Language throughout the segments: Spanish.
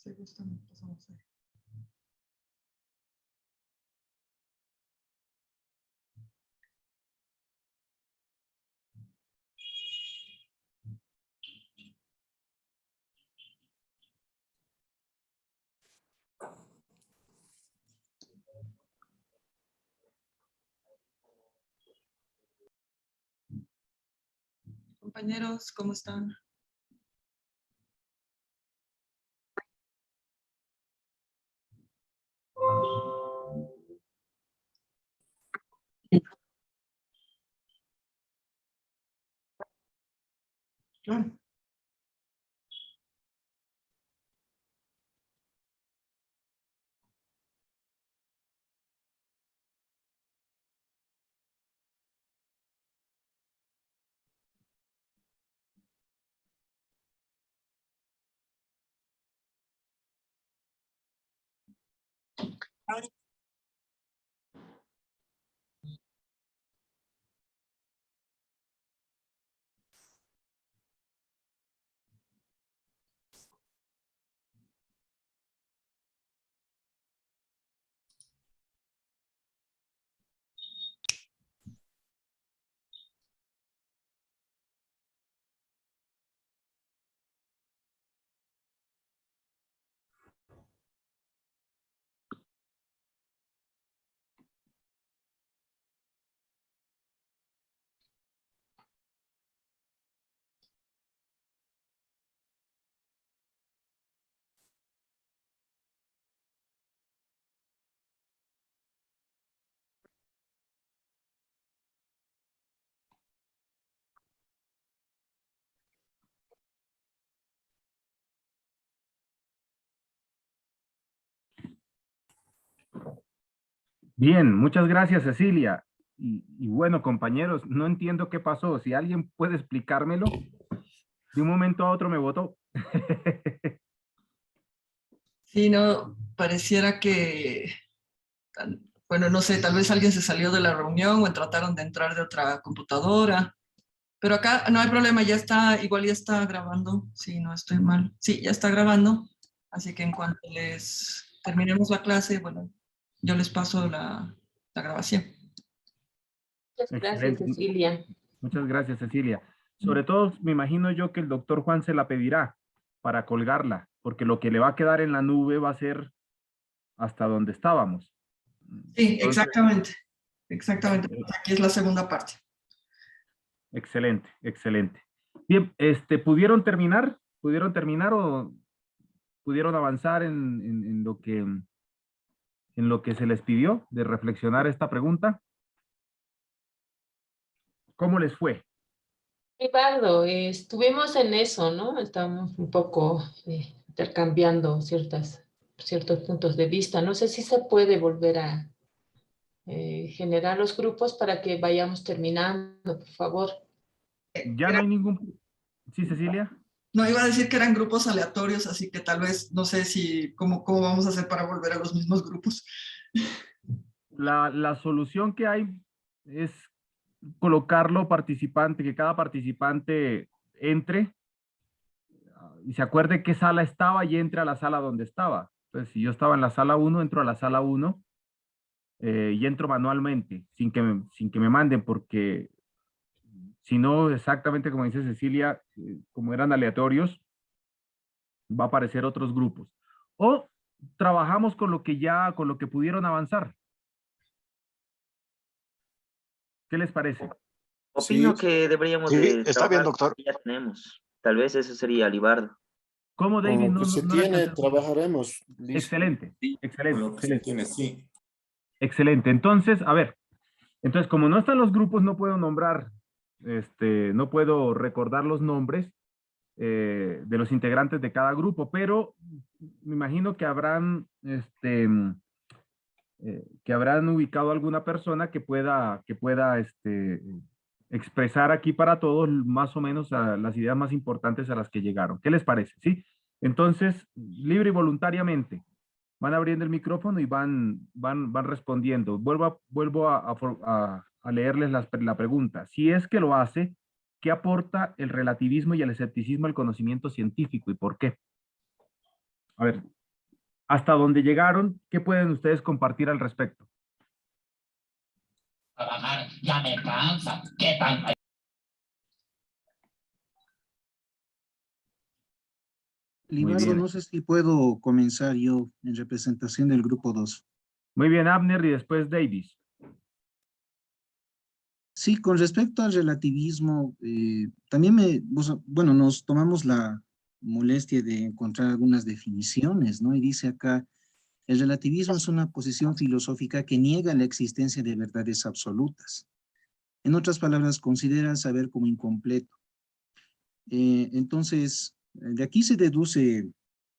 Si gustan, pasamos ahí. Compañeros, ¿cómo están? Claro. Bien, muchas gracias, Cecilia. Y bueno, compañeros, no entiendo qué pasó. Si alguien puede explicármelo, de un momento a otro me votó. Sí, no, pareciera que, bueno, no sé, tal vez alguien se salió de la reunión o trataron de entrar de otra computadora. Pero acá no hay problema, ya está, igual ya está grabando, si no estoy mal. Sí, ya está grabando, así que en cuanto les terminemos la clase, bueno, yo les paso la grabación. Muchas gracias, Excelente. Cecilia. Muchas gracias, Cecilia. Sobre todo, me imagino yo que el doctor Juan se la pedirá para colgarla, porque lo que le va a quedar en la nube va a ser hasta donde estábamos. Sí, Entonces, exactamente, exactamente. Aquí es la segunda parte. excelente, excelente. Bien, ¿pudieron terminar? ¿Pudieron terminar o pudieron avanzar en lo que se les pidió de reflexionar esta pregunta? ¿Cómo les fue? Ricardo, estuvimos en eso, ¿no? Estábamos un poco intercambiando ciertos puntos de vista. No sé si se puede volver a generar los grupos para que vayamos terminando, por favor. Ya no hay ningún... ¿Sí, Cecilia? No, iba a decir que eran grupos aleatorios, así que tal vez, no sé si, cómo vamos a hacer para volver a los mismos grupos. La solución que hay es colocarlo participante, que cada participante entre y se acuerde qué sala estaba y entre a la sala donde estaba. Entonces, si yo estaba en la sala 1, entro a la sala 1 y entro manualmente, sin que me manden, porque si no, exactamente como dice Cecilia, como eran aleatorios, va a aparecer otros grupos. O trabajamos con lo que pudieron avanzar. ¿Qué les parece? Opino Sí, que deberíamos sí, de está bien, trabajar con doctor. lo que ya tenemos. Tal vez eso sería Libardo. ¿Cómo, Con David? lo No, que no, se no le tiene, alcancé a escuchar. trabajaremos. Listo. Excelente, Sí, excelente, con lo que se excelente. tiene, sí. Excelente. Entonces, a ver, entonces como no están los grupos, no puedo nombrar, no puedo recordar los nombres de los integrantes de cada grupo, pero me imagino que habrán ubicado alguna persona que pueda expresar aquí para todos más o menos las ideas más importantes a las que llegaron. ¿Qué les parece? ¿Sí? Entonces, libre y voluntariamente, van abriendo el micrófono y van respondiendo. Vuelvo a leerles la pregunta. Si es que lo hace, ¿qué aporta el relativismo y el escepticismo al conocimiento científico y por qué? A ver, hasta donde llegaron, ¿qué pueden ustedes compartir al respecto? Trabajar ya me cansa. ¿Qué tal? Muy Libardo, bien. no sé si puedo comenzar yo en representación del grupo 2. Muy bien, Abner, y después Davis. Sí, con respecto al relativismo, también bueno, nos tomamos la molestia de encontrar algunas definiciones, ¿no? Y dice acá, el relativismo es una posición filosófica que niega la existencia de verdades absolutas. En otras palabras, considera el saber como incompleto. Entonces, de aquí se deduce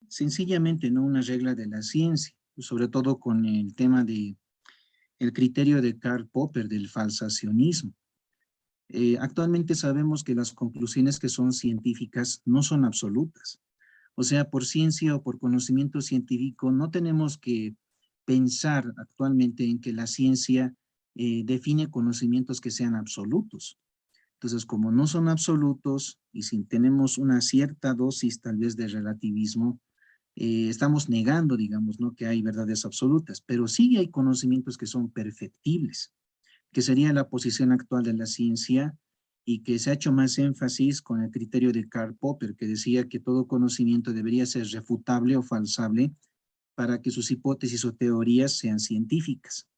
sencillamente, ¿no? Una regla de la ciencia, sobre todo con el tema de el criterio de Karl Popper del falsacionismo. Actualmente sabemos que las conclusiones que son científicas no son absolutas. O sea, por ciencia o por conocimiento científico no tenemos que pensar actualmente en que la ciencia define conocimientos que sean absolutos. Entonces, como no son absolutos y si tenemos una cierta dosis tal vez de relativismo, estamos negando, digamos, ¿no? Que hay verdades absolutas, pero sí hay conocimientos que son perfectibles, que sería la posición actual de la ciencia y que se ha hecho más énfasis con el criterio de Karl Popper, que decía que todo conocimiento debería ser refutable o falsable para que sus hipótesis o teorías sean científicas.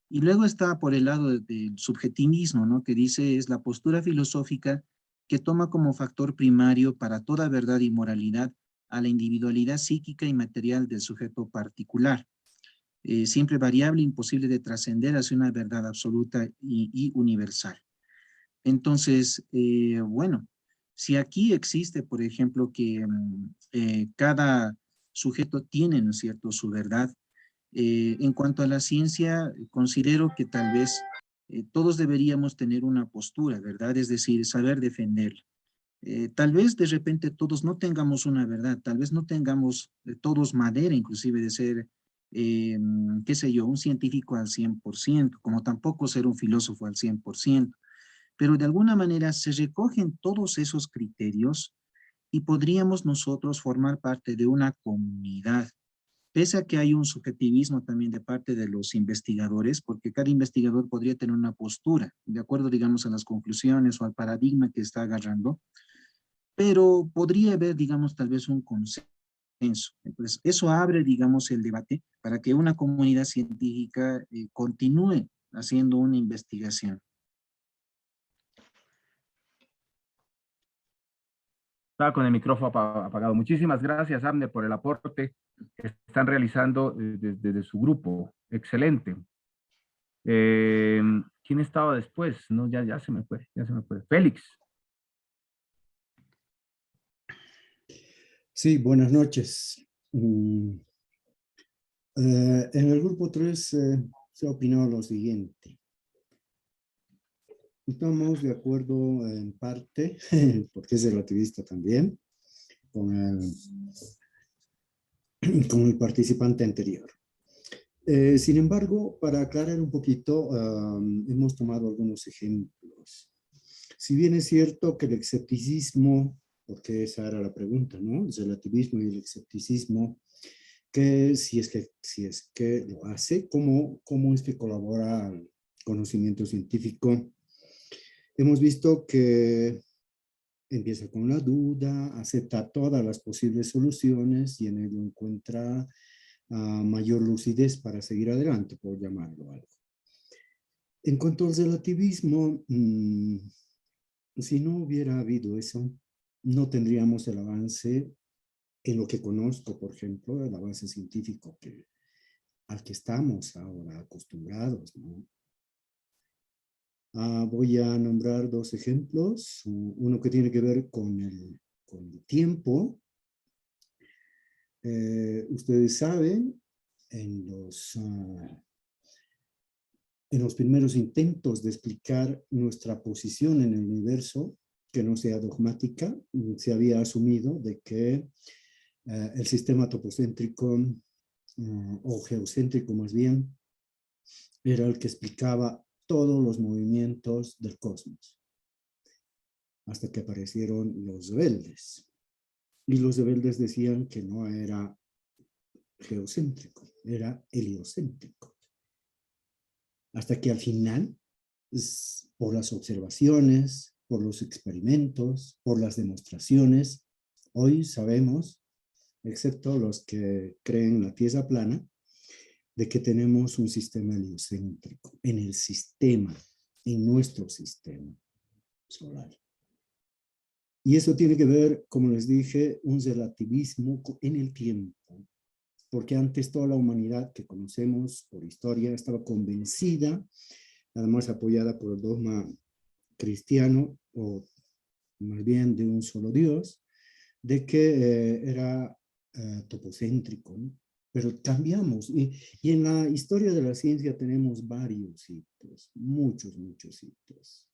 Y luego está por el lado del subjetivismo, ¿no? Que dice es la postura filosófica que toma como factor primario para toda verdad y moralidad a la individualidad psíquica y material del sujeto particular, siempre variable, imposible de trascender hacia una verdad absoluta y universal. Entonces, bueno, si aquí existe, por ejemplo, que cada sujeto tiene, ¿no es cierto?, su verdad. En cuanto a la ciencia, considero que tal vez todos deberíamos tener una postura, ¿verdad? Es decir, saber defenderla. Tal vez de repente todos no tengamos una verdad, tal vez no tengamos todos madera, inclusive de ser, qué sé yo, un científico al 100%, como tampoco ser un filósofo al 100%, pero de alguna manera se recogen todos esos criterios y podríamos nosotros formar parte de una comunidad. Pese a que hay un subjetivismo también de parte de los investigadores, porque cada investigador podría tener una postura, de acuerdo, digamos, a las conclusiones o al paradigma que está agarrando, pero podría haber, digamos, tal vez un consenso. Entonces, eso abre, digamos, el debate para que una comunidad científica continúe haciendo una investigación. Estaba con el micrófono apagado. Muchísimas gracias, Abner, por el aporte que están realizando desde su grupo. Excelente. ¿Quién estaba después? No, ya se me fue, ya se me fue. Félix. Sí, buenas noches. En el grupo 3 se ha opinado lo siguiente. Estamos de acuerdo en parte, porque es relativista también, con el participante anterior. Sin embargo, para aclarar un poquito, hemos tomado algunos ejemplos. Si bien es cierto que el escepticismo, porque esa era la pregunta, ¿no? El relativismo y el escepticismo, que si es que lo hace, ¿cómo es que colabora el conocimiento científico? Hemos visto que empieza con la duda, acepta todas las posibles soluciones y en ello encuentra mayor lucidez para seguir adelante, por llamarlo algo. En cuanto al relativismo, si no hubiera habido eso, no tendríamos el avance en lo que conozco, por ejemplo, el avance científico al que estamos ahora acostumbrados, ¿no? Voy a nombrar dos ejemplos, uno que tiene que ver con el tiempo. Ustedes saben, en los primeros intentos de explicar nuestra posición en el universo, que no sea dogmática, se había asumido de que el sistema topocéntrico o geocéntrico más bien, era el que explicaba todos los movimientos del cosmos, hasta que aparecieron los rebeldes. Y los rebeldes decían que no era geocéntrico, era heliocéntrico. Hasta que al final, por las observaciones, por los experimentos, por las demostraciones, hoy sabemos, excepto los que creen la Tierra plana, de que tenemos un sistema heliocéntrico en el sistema, en nuestro sistema solar. Y eso tiene que ver, como les dije, un relativismo en el tiempo, porque antes toda la humanidad que conocemos por historia estaba convencida, además apoyada por el dogma cristiano, o más bien de un solo Dios, de que era topocéntrico, ¿no? Pero cambiamos, y en la historia de la ciencia tenemos varios hitos, muchos hitos,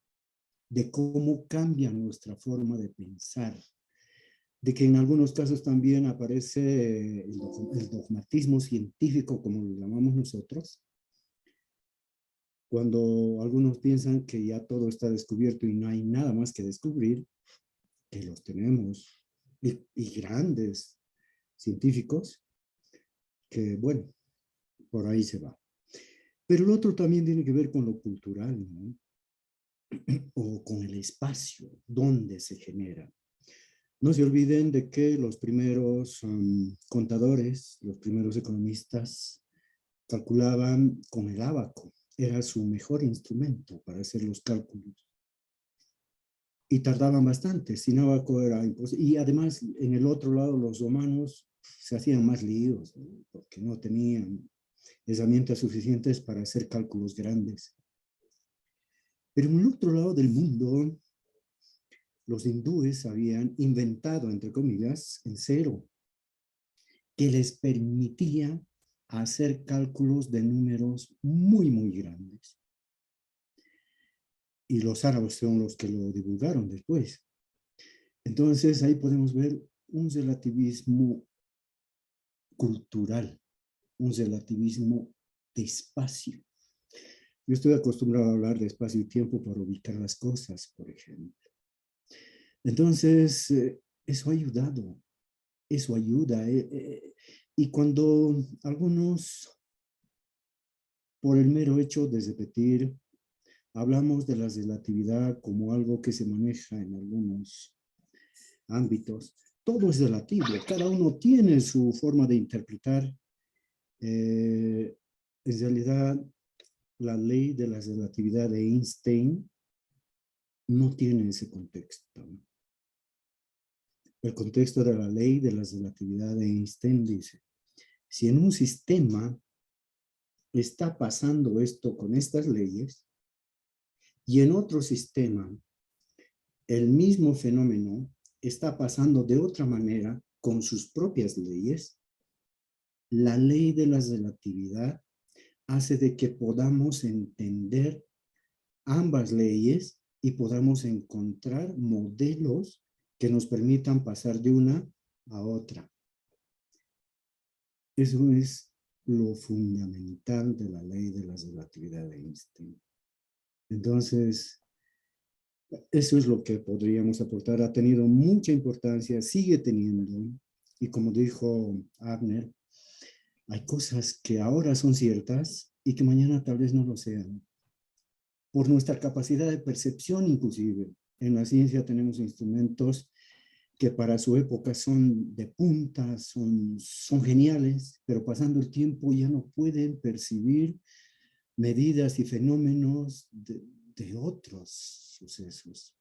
de cómo cambia nuestra forma de pensar, de que en algunos casos también aparece el dogmatismo científico, como lo llamamos nosotros, cuando algunos piensan que ya todo está descubierto y no hay nada más que descubrir, que los tenemos, y grandes científicos, que bueno, por ahí se va. Pero el otro también tiene que ver con lo cultural, ¿no? O con el espacio donde se genera. No se olviden de que los primeros contadores, los primeros economistas, calculaban con el ábaco. Era su mejor instrumento para hacer los cálculos. Y tardaban bastante, sin ábaco era imposible. Y además, en el otro lado, los romanos se hacían más líos, ¿no? Porque no tenían herramientas suficientes para hacer cálculos grandes. Pero en el otro lado del mundo, los hindúes habían inventado, entre comillas, el cero, que les permitía hacer cálculos de números muy grandes. Y los árabes son los que lo divulgaron después. Entonces ahí podemos ver un relativismo cultural, un relativismo de espacio. Yo estoy acostumbrado a hablar de espacio y tiempo para ubicar las cosas, por ejemplo. Entonces, eso ha ayudado, eso ayuda. Y cuando algunos, por el mero hecho de repetir, hablamos de la relatividad como algo que se maneja en algunos ámbitos, todo es relativo, cada uno tiene su forma de interpretar. En realidad, la ley de la relatividad de Einstein no tiene ese contexto. El contexto de la ley de la relatividad de Einstein dice, si en un sistema está pasando esto con estas leyes, y en otro sistema el mismo fenómeno está pasando de otra manera con sus propias leyes, la ley de la relatividad hace de que podamos entender ambas leyes y podamos encontrar modelos que nos permitan pasar de una a otra. Eso es lo fundamental de la ley de la relatividad de Einstein. Entonces, eso es lo que podríamos aportar. Ha tenido mucha importancia, sigue teniendo, y como dijo Abner, hay cosas que ahora son ciertas y que mañana tal vez no lo sean. Por nuestra capacidad de percepción inclusive. En la ciencia tenemos instrumentos que para su época son de punta, son geniales, pero pasando el tiempo ya no pueden percibir medidas y fenómenos de otros sucesos.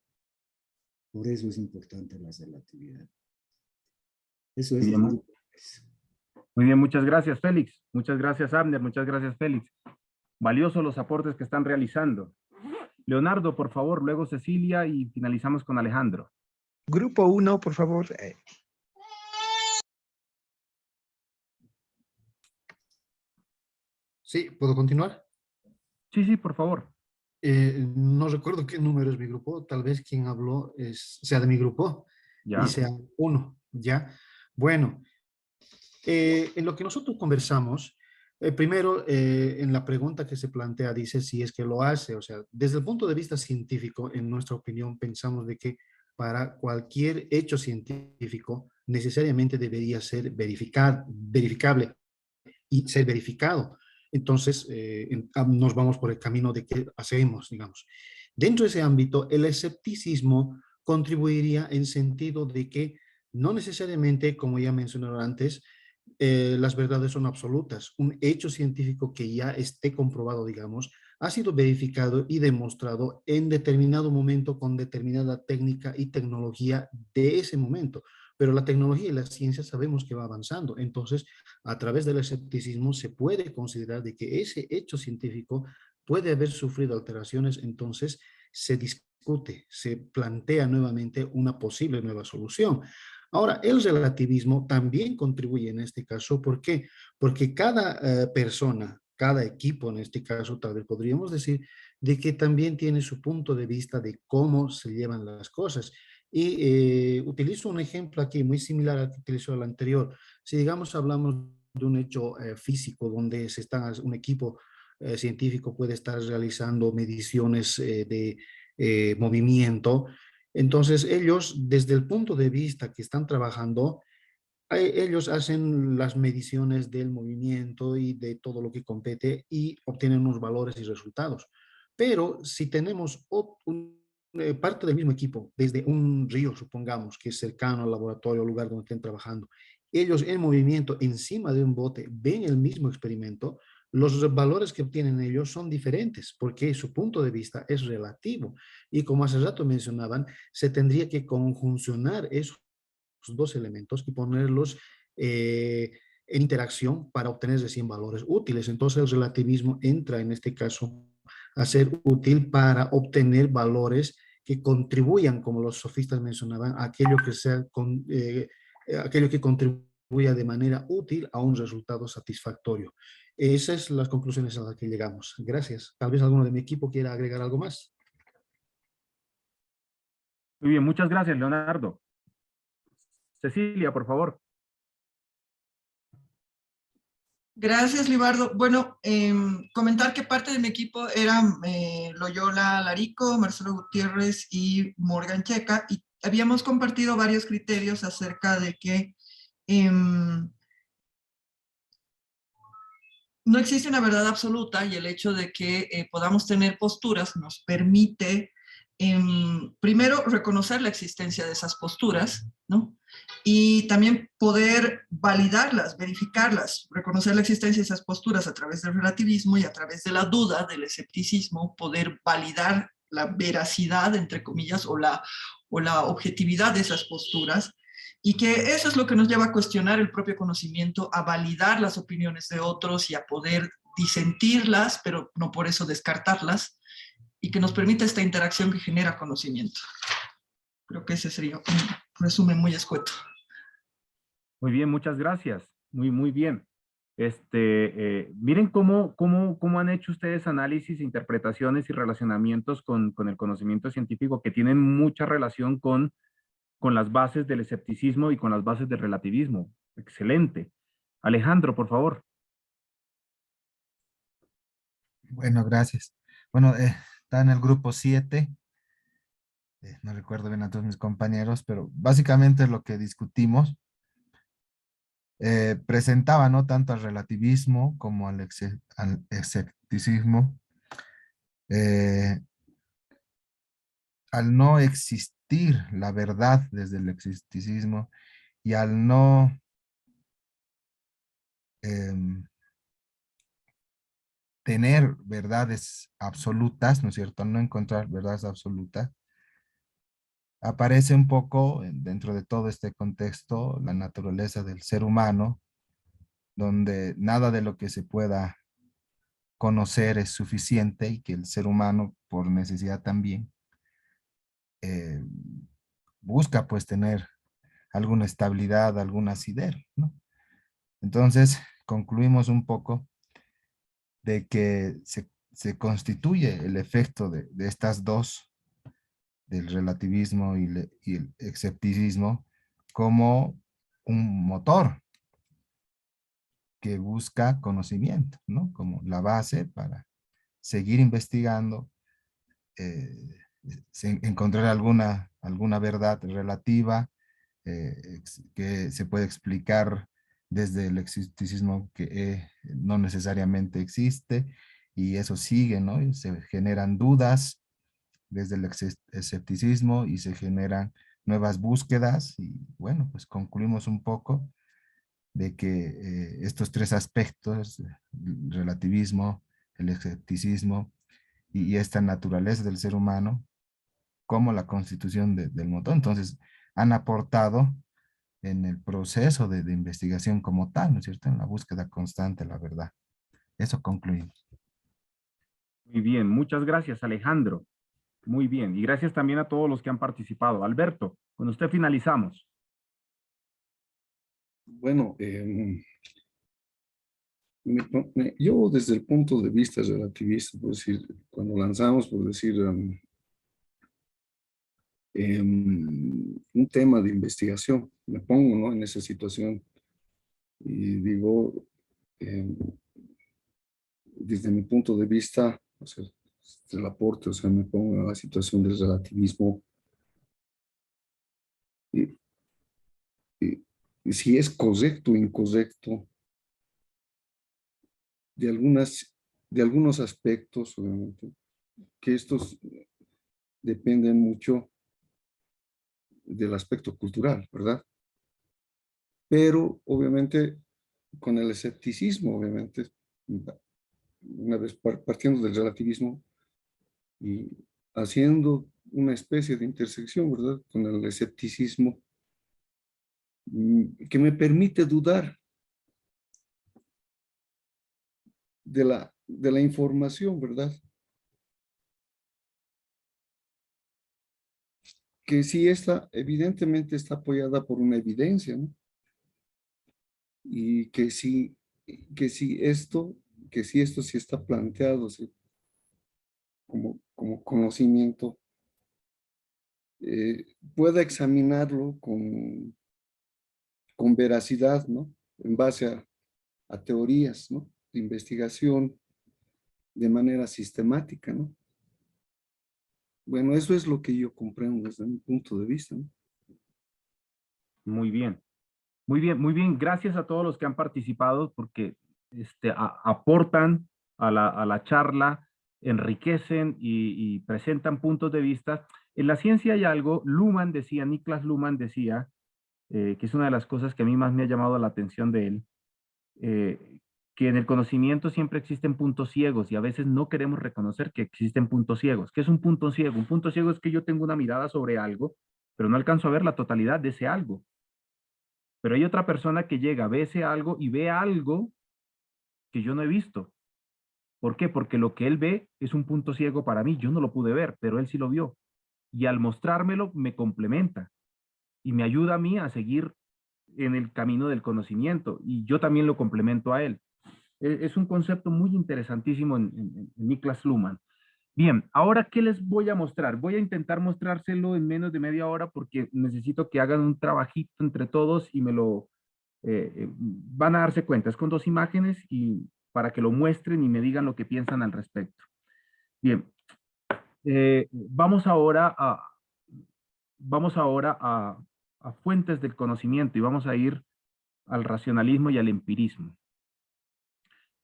Por eso es importante la relatividad. Eso es. Muy bien, muchas gracias, Félix. Muchas gracias, Abner. Muchas gracias, Félix. Valiosos los aportes que están realizando. Leonardo, por favor, luego Cecilia y finalizamos con Alejandro. Grupo 1, por favor. Sí, ¿puedo continuar? Sí, por favor. No recuerdo qué número es mi grupo, tal vez quien habló sea de mi grupo ¿Ya? Y sea 1, ¿ya? Bueno, en lo que nosotros conversamos, primero en la pregunta que se plantea dice si es que lo hace, o sea, desde el punto de vista científico, en nuestra opinión, pensamos de que para cualquier hecho científico necesariamente debería ser verificable. y ser verificado. Entonces, nos vamos por el camino de qué hacemos, digamos. Dentro de ese ámbito, el escepticismo contribuiría en sentido de que no necesariamente, como ya mencionaron antes, las verdades son absolutas. Un hecho científico que ya esté comprobado, digamos, ha sido verificado y demostrado en determinado momento con determinada técnica y tecnología de ese momento. Pero la tecnología y la ciencia sabemos que va avanzando. Entonces, a través del escepticismo se puede considerar de que ese hecho científico puede haber sufrido alteraciones, entonces se discute, se plantea nuevamente una posible nueva solución. Ahora, el relativismo también contribuye en este caso. ¿Por qué? Porque cada persona, cada equipo en este caso, tal vez podríamos decir, de que también tiene su punto de vista de cómo se llevan las cosas. Y utilizo un ejemplo aquí muy similar al que utilizó el anterior. Si digamos hablamos de un hecho físico donde un equipo científico puede estar realizando mediciones de movimiento, entonces ellos desde el punto de vista que están trabajando, ellos hacen las mediciones del movimiento y de todo lo que compete y obtienen unos valores y resultados. Pero si tenemos parte del mismo equipo, desde un río, supongamos, que es cercano al laboratorio o lugar donde estén trabajando, ellos en movimiento encima de un bote ven el mismo experimento, los valores que obtienen ellos son diferentes porque su punto de vista es relativo. Y como hace rato mencionaban, se tendría que conjuncionar esos dos elementos y ponerlos en interacción para obtener recién valores útiles. Entonces el relativismo entra en este caso a ser útil para obtener valores que contribuyan, como los sofistas mencionaban, a aquello que contribuya de manera útil a un resultado satisfactorio. Esas son las conclusiones a las que llegamos. Gracias. Tal vez alguno de mi equipo quiera agregar algo más. Muy bien, muchas gracias, Leonardo. Cecilia, por favor. Gracias, Libardo. Bueno, comentar que parte de mi equipo eran Loyola Larico, Marcelo Gutiérrez y Morgan Checa, y habíamos compartido varios criterios acerca de que no existe una verdad absoluta, y el hecho de que podamos tener posturas nos permite, primero, reconocer la existencia de esas posturas, ¿no? Y también poder validarlas, verificarlas, reconocer la existencia de esas posturas a través del relativismo y a través de la duda, del escepticismo, poder validar la veracidad, entre comillas, o la objetividad de esas posturas. Y que eso es lo que nos lleva a cuestionar el propio conocimiento, a validar las opiniones de otros y a poder disentirlas, pero no por eso descartarlas, y que nos permite esta interacción que genera conocimiento. Creo que ese sería un resumen muy escueto. Muy bien, muchas gracias. Muy bien. Miren cómo han hecho ustedes análisis, interpretaciones y relacionamientos con el conocimiento científico que tienen mucha relación con las bases del escepticismo y con las bases del relativismo. Excelente. Alejandro, por favor. Bueno, gracias. Bueno, está en el grupo 7. No recuerdo bien a todos mis compañeros, pero básicamente lo que discutimos presentaba no tanto al relativismo como al escepticismo. Al no existir la verdad desde el escepticismo y al no tener verdades absolutas, ¿no es cierto? Al no encontrar verdades absolutas, aparece un poco dentro de todo este contexto la naturaleza del ser humano, donde nada de lo que se pueda conocer es suficiente y que el ser humano, por necesidad también, busca pues tener alguna estabilidad, algún asidero, ¿no? Entonces, concluimos un poco de que se constituye el efecto de estas dos, del relativismo y el escepticismo, como un motor que busca conocimiento, ¿no? Como la base para seguir investigando, encontrar alguna verdad relativa que se puede explicar desde el escepticismo que no necesariamente existe, y eso sigue, ¿no? Y se generan dudas desde el escepticismo y se generan nuevas búsquedas, y bueno, pues concluimos un poco de que estos tres aspectos, el relativismo, el escepticismo y esta naturaleza del ser humano, como la constitución del motor, entonces han aportado en el proceso de investigación como tal, ¿no es cierto? En la búsqueda constante de la verdad. Eso concluimos. Muy bien, muchas gracias, Alejandro. Muy bien, y gracias también a todos los que han participado. Alberto, con usted finalizamos. Bueno, yo desde el punto de vista relativista, por decir, cuando lanzamos, por decir, un tema de investigación, me pongo, ¿no?, en esa situación y digo, desde mi punto de vista, o sea, del aporte, o sea, me pongo en la situación del relativismo y, y si es correcto o incorrecto de algunos aspectos, obviamente, que estos dependen mucho del aspecto cultural, ¿verdad? Pero obviamente con el escepticismo, obviamente, una vez partiendo del relativismo y haciendo una especie de intersección, ¿verdad?, con el escepticismo, que me permite dudar de la información, ¿verdad? Que sí está, evidentemente está apoyada por una evidencia, ¿no? Y que sí esto sí está planteado, ¿sí?, como conocimiento, pueda examinarlo con veracidad, ¿no? En base a teorías, ¿no?, de investigación de manera sistemática, ¿no? Bueno, eso es lo que yo comprendo desde mi punto de vista, ¿no? Muy bien. Muy bien, muy bien. Gracias a todos los que han participado porque aportan a la charla, enriquecen y presentan puntos de vista. En la ciencia hay algo, Niklas Luhmann decía, que es una de las cosas que a mí más me ha llamado la atención de él, que en el conocimiento siempre existen puntos ciegos y a veces no queremos reconocer que existen puntos ciegos. ¿Qué es un punto ciego? Un punto ciego es que yo tengo una mirada sobre algo, pero no alcanzo a ver la totalidad de ese algo. Pero hay otra persona que llega, ve ese algo y ve algo que yo no he visto. ¿Por qué? Porque lo que él ve es un punto ciego para mí. Yo no lo pude ver, pero él sí lo vio. Y al mostrármelo, me complementa y me ayuda a mí a seguir en el camino del conocimiento. Y yo también lo complemento a él. Es un concepto muy interesantísimo en Niklas Luhmann. Bien, ahora, ¿qué les voy a mostrar? Voy a intentar mostrárselo en menos de media hora porque necesito que hagan un trabajito entre todos y me lo van a darse cuenta. Es con dos imágenes y para que lo muestren y me digan lo que piensan al respecto. Bien, vamos ahora a fuentes del conocimiento y vamos a ir al racionalismo y al empirismo.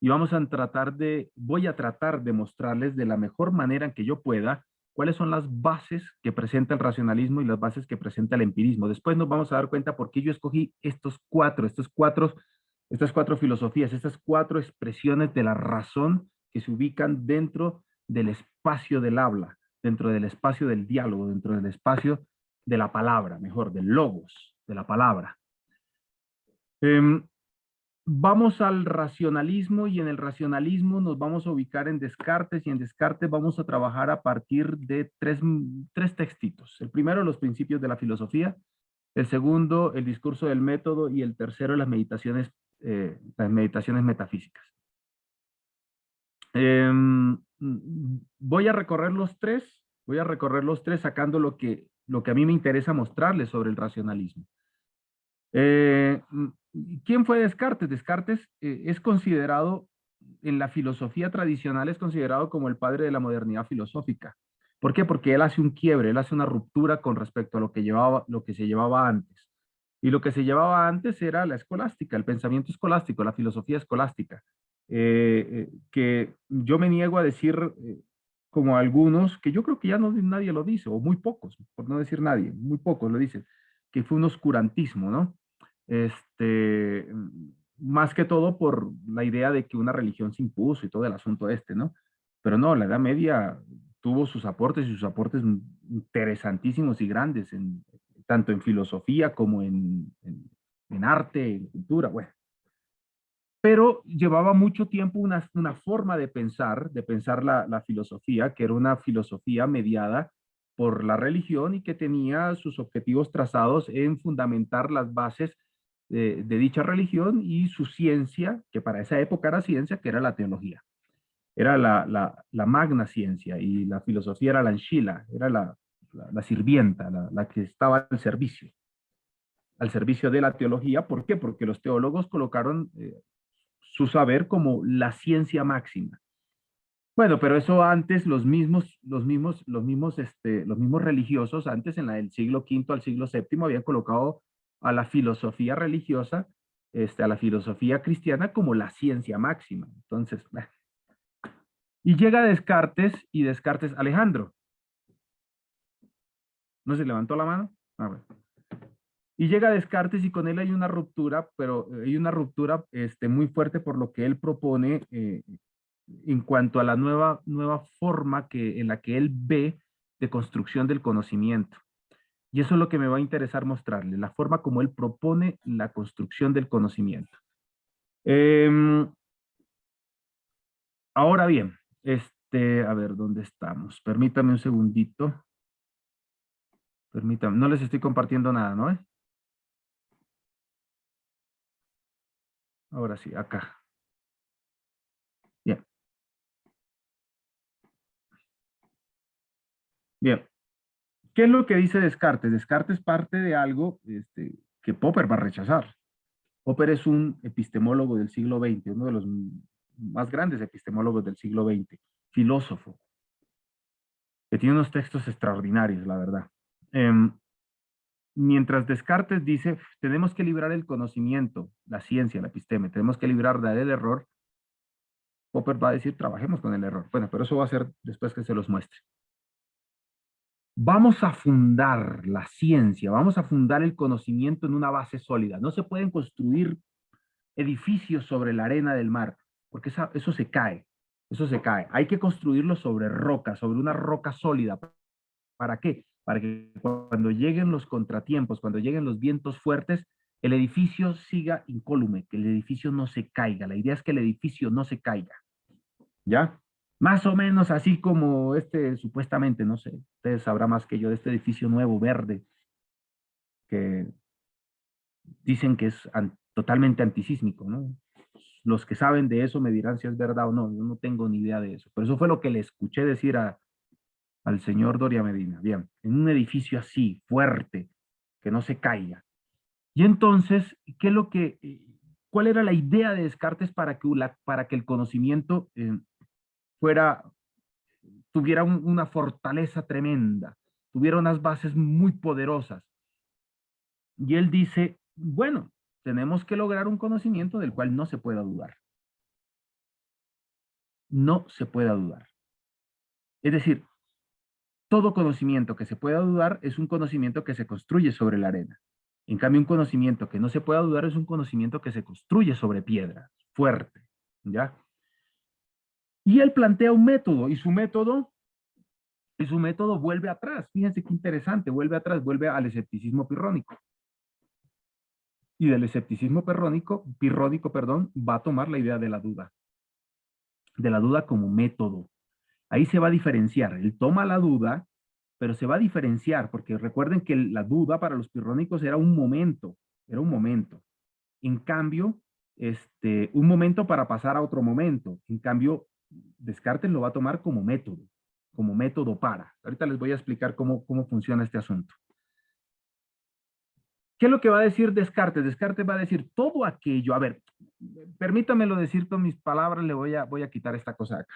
Y voy a tratar de mostrarles de la mejor manera en que yo pueda cuáles son las bases que presenta el racionalismo y las bases que presenta el empirismo. Después nos vamos a dar cuenta por qué yo escogí estas cuatro filosofías, estas cuatro expresiones de la razón que se ubican dentro del espacio del habla, dentro del espacio del diálogo, dentro del espacio de la palabra, mejor, del logos, de la palabra. Vamos al racionalismo y en el racionalismo nos vamos a ubicar en Descartes y en Descartes vamos a trabajar a partir de tres textitos. El primero, los principios de la filosofía. El segundo, el discurso del método y el tercero, las meditaciones metafísicas. Voy a recorrer los tres sacando lo que a mí me interesa mostrarles sobre el racionalismo. ¿Quién fue Descartes? Descartes es considerado, en la filosofía tradicional, es considerado como el padre de la modernidad filosófica. ¿Por qué? Porque él hace un quiebre, él hace una ruptura con respecto a lo que se llevaba antes. Y lo que se llevaba antes era la escolástica, el pensamiento escolástico, la filosofía escolástica, que yo me niego a decir, como algunos, que yo creo que ya no nadie lo dice, o muy pocos, por no decir nadie, muy pocos lo dicen, que fue un oscurantismo, ¿no? Más que todo por la idea de que una religión se impuso y todo el asunto ¿no? Pero no, la Edad Media tuvo sus aportes y sus aportes interesantísimos y grandes, tanto en filosofía como en arte, en cultura, bueno. Pero llevaba mucho tiempo una forma de pensar la filosofía, que era una filosofía mediada por la religión y que tenía sus objetivos trazados en fundamentar las bases de dicha religión y su ciencia, que para esa época era ciencia, que era la teología. Era la magna ciencia y la filosofía era la anchila, era la sirvienta, la que estaba al servicio de la teología. ¿Por qué? Porque los teólogos colocaron su saber como la ciencia máxima. Bueno, pero eso antes los mismos religiosos, antes en del siglo V al siglo VII, habían colocado a la filosofía religiosa, a la filosofía cristiana como la ciencia máxima. Entonces, y llega Descartes, y Descartes, Alejandro, ¿no se levantó la mano? A ver. Y llega Descartes y con él hay una ruptura, pero hay una ruptura muy fuerte por lo que él propone en cuanto a la nueva forma en la que él ve de construcción del conocimiento. Y eso es lo que me va a interesar mostrarle, la forma como él propone la construcción del conocimiento. Ahora bien, a ver, ¿dónde estamos? Permítame un segundito. Permítame, no les estoy compartiendo nada, ¿no? Ahora sí, acá. Bien. Bien. ¿Qué es lo que dice Descartes? Descartes parte de algo que Popper va a rechazar. Popper es un epistemólogo del siglo XX, uno de los más grandes epistemólogos del siglo XX, filósofo, que tiene unos textos extraordinarios, la verdad. Mientras Descartes dice, tenemos que librar el conocimiento, la ciencia, la episteme, tenemos que librar del error, Popper va a decir, trabajemos con el error. Bueno, pero eso va a ser después que se los muestre. Vamos a fundar la ciencia, vamos a fundar el conocimiento en una base sólida. No se pueden construir edificios sobre la arena del mar, porque eso se cae, eso se cae. Hay que construirlo sobre roca, sobre una roca sólida. ¿Para qué? Para que cuando lleguen los contratiempos, cuando lleguen los vientos fuertes, el edificio siga incólume, que el edificio no se caiga. La idea es que el edificio no se caiga. ¿Ya? Más o menos así como supuestamente, no sé, ustedes sabrán más que yo, de este edificio nuevo, verde, que dicen que es totalmente antisísmico, ¿no? Los que saben de eso me dirán si es verdad o no, yo no tengo ni idea de eso. Pero eso fue lo que le escuché decir al señor Doria Medina. Bien, en un edificio así, fuerte, que no se caiga. Y entonces, ¿cuál era la idea de Descartes para que el conocimiento tuviera una fortaleza tremenda, tuviera unas bases muy poderosas? Y él dice, bueno, tenemos que lograr un conocimiento del cual no se pueda dudar. No se pueda dudar. Es decir, todo conocimiento que se pueda dudar es un conocimiento que se construye sobre la arena. En cambio, un conocimiento que no se pueda dudar es un conocimiento que se construye sobre piedra, fuerte, ¿ya? Y él plantea un método, y su método vuelve atrás. Fíjense qué interesante, vuelve atrás, vuelve al escepticismo pirrónico. Y del escepticismo pirrónico, va a tomar la idea de la duda como método. Ahí se va a diferenciar. Él toma la duda, pero se va a diferenciar, porque recuerden que la duda para los pirrónicos era un momento. En cambio, un momento para pasar a otro momento. En cambio, Descartes lo va a tomar como método para. Ahorita les voy a explicar cómo funciona este asunto. ¿Qué es lo que va a decir Descartes? Descartes va a decir todo aquello. A ver, permítamelo decir con mis palabras, le voy a quitar esta cosa acá.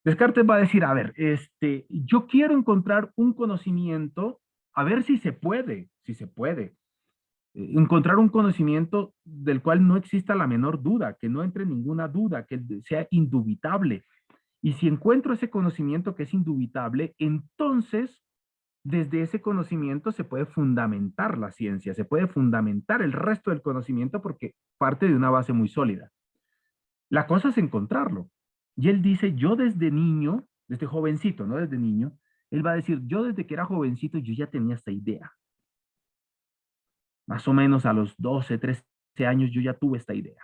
Descartes va a decir, a ver, yo quiero encontrar un conocimiento, a ver si se puede, encontrar un conocimiento del cual no exista la menor duda, que no entre ninguna duda, que sea indubitable. Y si encuentro ese conocimiento que es indubitable, entonces desde ese conocimiento se puede fundamentar la ciencia, se puede fundamentar el resto del conocimiento porque parte de una base muy sólida. La cosa es encontrarlo. Y él dice, yo desde niño, desde jovencito, no desde niño, él va a decir, yo desde que era jovencito yo ya tenía esta idea. Más o menos a los 12, 13 años yo ya tuve esta idea.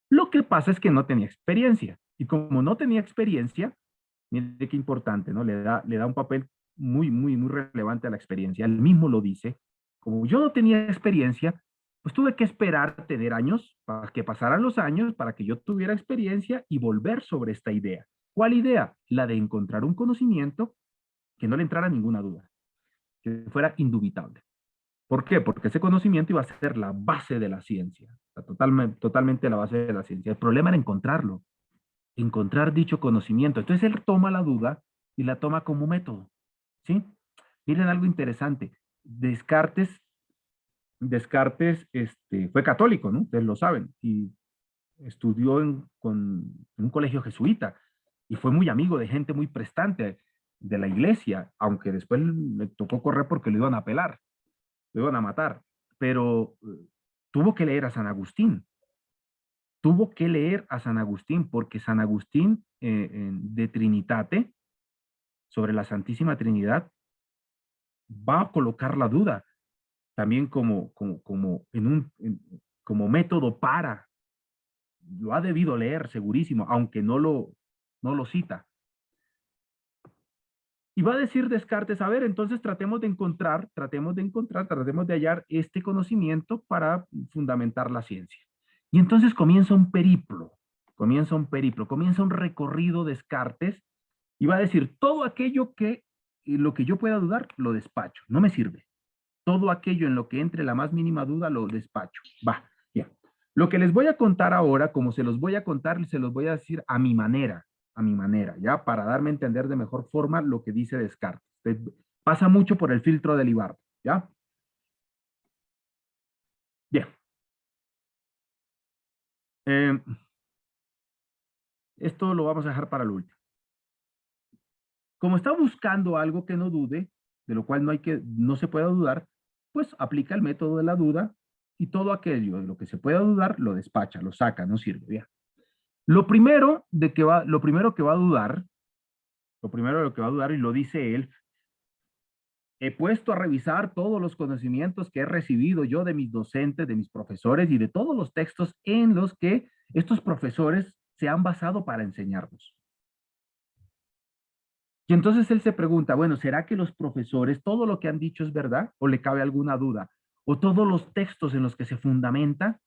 Lo que pasa es que no tenía experiencia. Y como no tenía experiencia, mire qué importante, ¿no? Le da un papel muy relevante a la experiencia. Él mismo lo dice. Como yo no tenía experiencia, pues tuve que esperar tener años para que pasaran los años para que yo tuviera experiencia y volver sobre esta idea. ¿Cuál idea? La de encontrar un conocimiento que no le entrara ninguna duda, que fuera indubitable. ¿Por qué? Porque ese conocimiento iba a ser la base de la ciencia, totalmente la base de la ciencia. El problema era encontrar dicho conocimiento. Entonces él toma la duda y la toma como método, ¿sí? Miren algo interesante. Descartes fue católico, ¿no? Ustedes lo saben, y estudió en un colegio jesuita y fue muy amigo de gente muy prestante de la iglesia, aunque después le tocó correr porque lo iban a pelar, lo iban a matar, pero tuvo que leer a San Agustín. Tuvo que leer a San Agustín porque San Agustín de Trinitate, sobre la Santísima Trinidad, va a colocar la duda también como método para, lo ha debido leer segurísimo, aunque no lo cita. Y va a decir Descartes, a ver, entonces tratemos de hallar este conocimiento para fundamentar la ciencia. Y entonces comienza un recorrido Descartes y va a decir, todo aquello lo que yo pueda dudar, lo despacho, no me sirve. Todo aquello en lo que entre la más mínima duda, lo despacho. Va, ya. Lo que les voy a contar ahora, como se los voy a contar, se los voy a decir a mi manera, ya, para darme a entender de mejor forma lo que dice Descartes. Pasa mucho por el filtro de Libardo, ¿ya? Bien. Esto lo vamos a dejar para el último. Como está buscando algo que no dude, de lo cual no se pueda dudar, pues aplica el método de la duda y todo aquello de lo que se pueda dudar lo despacha, lo saca, no sirve. Bien. Lo primero que va a dudar, y lo dice él, he puesto a revisar todos los conocimientos que he recibido yo de mis docentes, de mis profesores y de todos los textos en los que estos profesores se han basado para enseñarnos. Y entonces él se pregunta, bueno, ¿será que los profesores, todo lo que han dicho es verdad? ¿O le cabe alguna duda? ¿O todos los textos en los que se fundamenta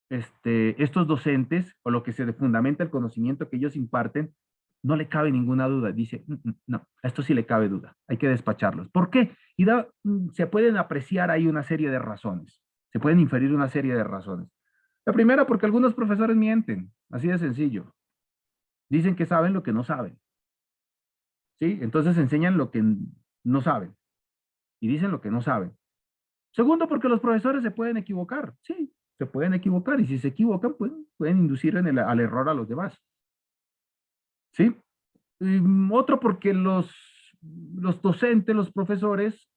estos docentes, o lo que se fundamenta el conocimiento que ellos imparten, no le cabe ninguna duda? Dice, no, a esto sí le cabe duda, hay que despacharlos. ¿Por qué? Y se pueden apreciar ahí una serie de razones, se pueden inferir una serie de razones. La primera, porque algunos profesores mienten, así de sencillo. Dicen que saben lo que no saben. ¿Sí? Entonces enseñan lo que no saben y dicen lo que no saben. Segundo, porque los profesores se pueden equivocar. Sí, se pueden equivocar y si se equivocan, pues, pueden inducir al error a los demás. ¿Sí? Otro, porque los docentes, los profesores,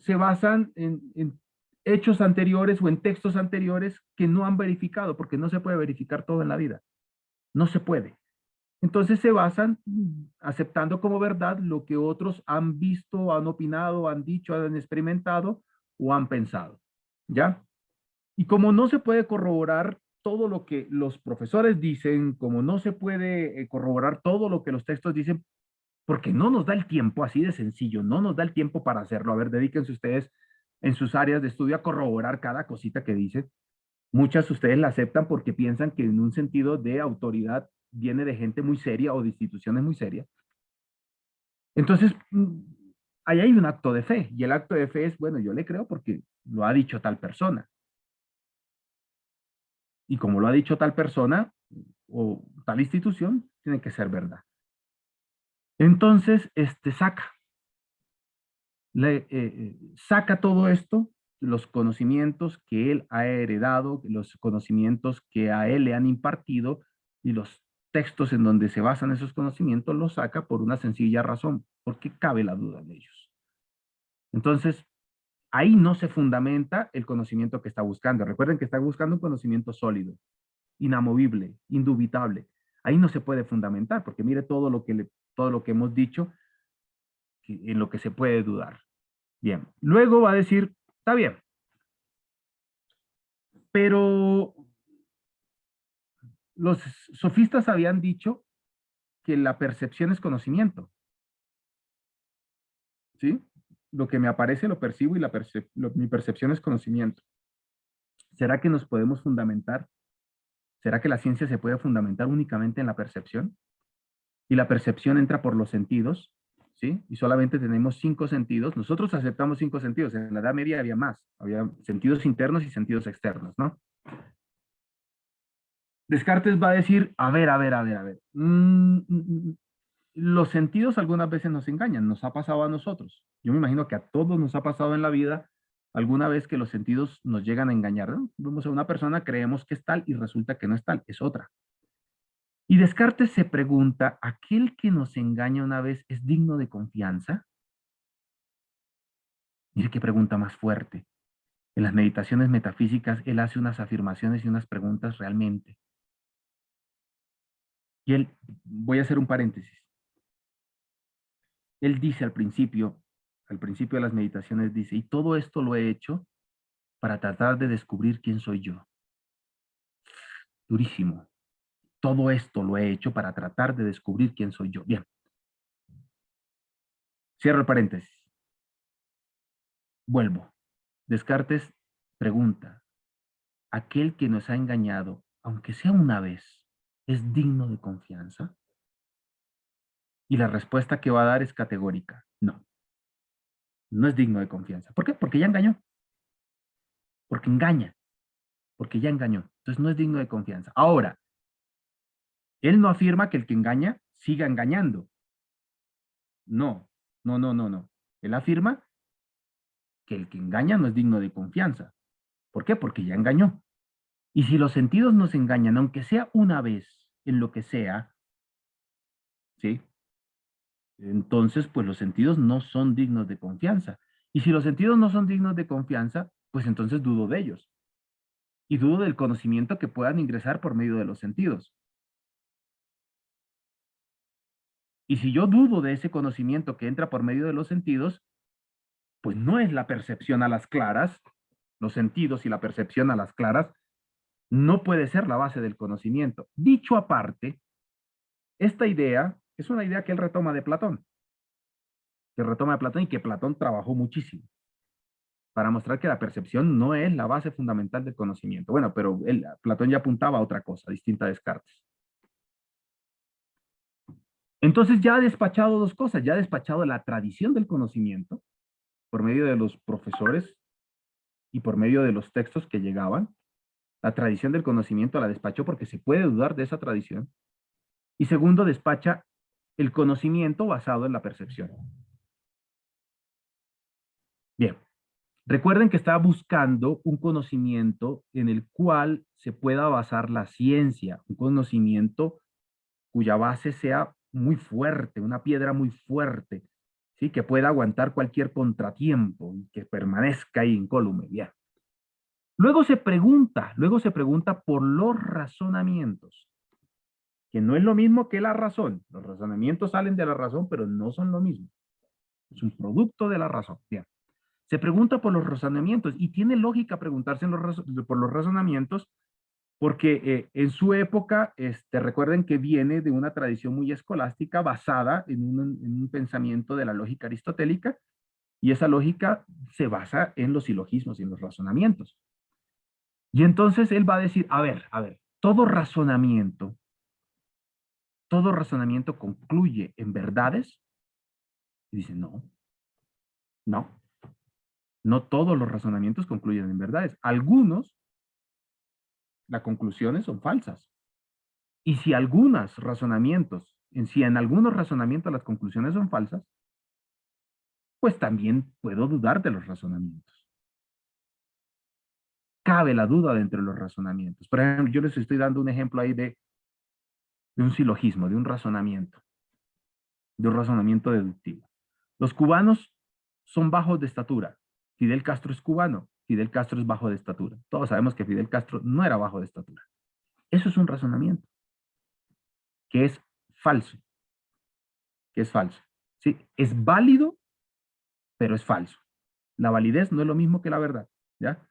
se basan en hechos anteriores o en textos anteriores que no han verificado, porque no se puede verificar todo en la vida. No se puede. Entonces se basan aceptando como verdad lo que otros han visto, han opinado, han dicho, han experimentado o han pensado. ¿Ya? Y como no se puede corroborar todo lo que los profesores dicen, como no se puede corroborar todo lo que los textos dicen, porque no nos da el tiempo, así de sencillo, no nos da el tiempo para hacerlo. A ver, dedíquense ustedes en sus áreas de estudio a corroborar cada cosita que dicen. Muchas de ustedes la aceptan porque piensan que en un sentido de autoridad viene de gente muy seria o de instituciones muy serias. Entonces, ahí hay un acto de fe, y el acto de fe es, bueno, yo le creo porque lo ha dicho tal persona. Y como lo ha dicho tal persona o tal institución, tiene que ser verdad. Entonces, saca. saca todo esto, los conocimientos que él ha heredado, los conocimientos que a él le han impartido y los textos en donde se basan esos conocimientos los saca por una sencilla razón, porque cabe la duda de ellos. Entonces, ahí no se fundamenta el conocimiento que está buscando. Recuerden que está buscando un conocimiento sólido, inamovible, indubitable. Ahí no se puede fundamentar, porque mire todo lo que hemos dicho, en lo que se puede dudar. Bien, luego va a decir, está bien, pero los sofistas habían dicho que la percepción es conocimiento. ¿Sí? Lo que me aparece lo percibo y mi percepción es conocimiento. ¿Será que nos podemos fundamentar? ¿Será que la ciencia se puede fundamentar únicamente en la percepción? Y la percepción entra por los sentidos, ¿sí? Y solamente tenemos 5 sentidos. Nosotros aceptamos 5 sentidos. En la Edad Media había más. Había sentidos internos y sentidos externos, ¿no? Descartes va a decir, a ver. Los sentidos algunas veces nos engañan, nos ha pasado a nosotros. Yo me imagino que a todos nos ha pasado en la vida alguna vez que los sentidos nos llegan a engañar, ¿no? Vemos a una persona, creemos que es tal y resulta que no es tal, es otra. Y Descartes se pregunta, ¿aquel que nos engaña una vez es digno de confianza? Mire qué pregunta más fuerte. En las meditaciones metafísicas, él hace unas afirmaciones y unas preguntas realmente. Y voy a hacer un paréntesis. Él dice al principio de las meditaciones, dice, y todo esto lo he hecho para tratar de descubrir quién soy yo. Durísimo. Todo esto lo he hecho para tratar de descubrir quién soy yo. Bien. Cierro el paréntesis. Vuelvo. Descartes pregunta, ¿aquel que nos ha engañado, aunque sea una vez, es digno de confianza? Y la respuesta que va a dar es categórica. No. No es digno de confianza. ¿Por qué? Porque ya engañó. Porque engaña. Porque ya engañó. Entonces no es digno de confianza. Ahora, él no afirma que el que engaña siga engañando. No. Él afirma que el que engaña no es digno de confianza. ¿Por qué? Porque ya engañó. Y si los sentidos nos engañan, aunque sea una vez, en lo que sea, ¿sí? Entonces, pues los sentidos no son dignos de confianza. Y si los sentidos no son dignos de confianza, pues entonces dudo de ellos. Y dudo del conocimiento que puedan ingresar por medio de los sentidos. Y si yo dudo de ese conocimiento que entra por medio de los sentidos, pues no es la percepción a las claras, los sentidos y la percepción a las claras, no puede ser la base del conocimiento. Dicho aparte, esta idea es una idea que él retoma de Platón. Y que Platón trabajó muchísimo para mostrar que la percepción no es la base fundamental del conocimiento. Bueno, pero Platón ya apuntaba a otra cosa, distinta a Descartes. Entonces ya ha despachado 2 cosas. Ya ha despachado la tradición del conocimiento por medio de los profesores y por medio de los textos que llegaban. La tradición del conocimiento la despachó porque se puede dudar de esa tradición. Y segundo, despacha el conocimiento basado en la percepción. Bien, recuerden que estaba buscando un conocimiento en el cual se pueda basar la ciencia, un conocimiento cuya base sea muy fuerte, una piedra muy fuerte, ¿sí? Que pueda aguantar cualquier contratiempo y que permanezca ahí incólume. Bien. Luego se pregunta por los razonamientos, que no es lo mismo que la razón. Los razonamientos salen de la razón, pero no son lo mismo. Es un producto de la razón. Bien. Se pregunta por los razonamientos y tiene lógica preguntarse por los razonamientos porque en su época, recuerden que viene de una tradición muy escolástica basada en un pensamiento de la lógica aristotélica y esa lógica se basa en los silogismos y en los razonamientos. Y entonces él va a decir, a ver, todo razonamiento concluye en verdades. Y dice, no todos los razonamientos concluyen en verdades. Algunos, las conclusiones son falsas. Y si en algunos razonamientos las conclusiones son falsas, pues también puedo dudar de los razonamientos. Cabe la duda dentro de los razonamientos. Por ejemplo, yo les estoy dando un ejemplo ahí de un silogismo, de un razonamiento deductivo. Los cubanos son bajos de estatura. Fidel Castro es cubano, Fidel Castro es bajo de estatura. Todos sabemos que Fidel Castro no era bajo de estatura. Eso es un razonamiento que es falso. ¿Sí? Es válido, pero es falso. La validez no es lo mismo que la verdad, ¿ya?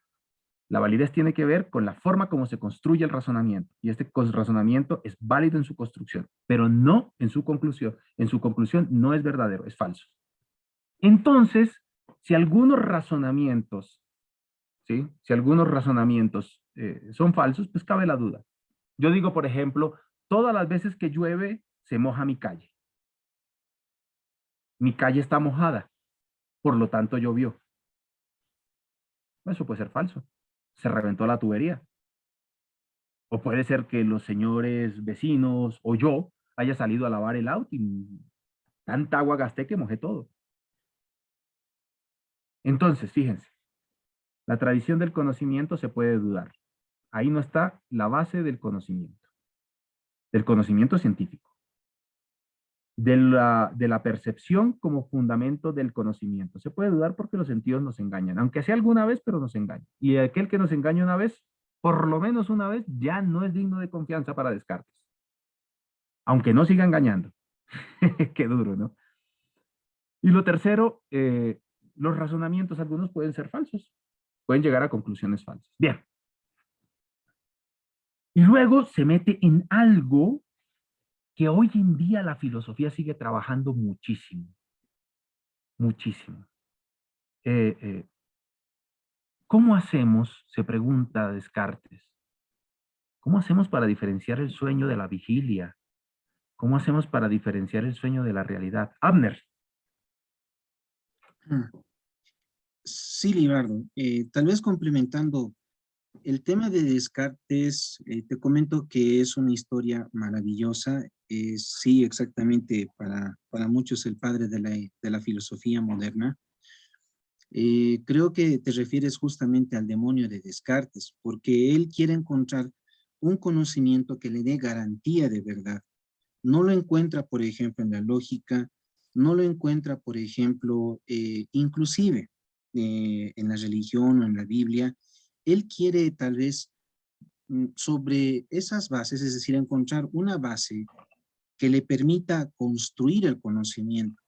La validez tiene que ver con la forma como se construye el razonamiento. Y este razonamiento es válido en su construcción, pero no en su conclusión. En su conclusión no es verdadero, es falso. Entonces, si algunos razonamientos, ¿sí? Si algunos razonamientos son falsos, pues cabe la duda. Yo digo, por ejemplo, todas las veces que llueve, se moja mi calle. Mi calle está mojada, por lo tanto llovió. Eso puede ser falso. Se reventó la tubería. O puede ser que los señores vecinos o yo haya salido a lavar el auto y tanta agua gasté que mojé todo. Entonces, fíjense, la tradición del conocimiento se puede dudar. Ahí no está la base del conocimiento científico, de la percepción como fundamento del conocimiento. Se puede dudar porque los sentidos nos engañan, aunque sea alguna vez, pero nos engañan. Y aquel que nos engaña una vez, por lo menos una vez, ya no es digno de confianza para Descartes. Aunque no siga engañando. Qué duro, ¿no? Y lo tercero, los razonamientos, algunos pueden ser falsos. Pueden llegar a conclusiones falsas. Bien. Y luego se mete en algo que hoy en día la filosofía sigue trabajando muchísimo. Muchísimo. ¿Cómo hacemos, se pregunta Descartes, cómo hacemos para diferenciar el sueño de la vigilia? ¿Cómo hacemos para diferenciar el sueño de la realidad? Abner. Sí, Libardo. Tal vez complementando el tema de Descartes, te comento que es una historia maravillosa. Sí, exactamente, para muchos el padre de la filosofía moderna. Creo que te refieres justamente al demonio de Descartes, porque él quiere encontrar un conocimiento que le dé garantía de verdad. No lo encuentra, por ejemplo, en la lógica, no lo encuentra, por ejemplo, inclusive en la religión o en la Biblia. Él quiere tal vez sobre esas bases, es decir, encontrar una base que le permita construir el conocimiento.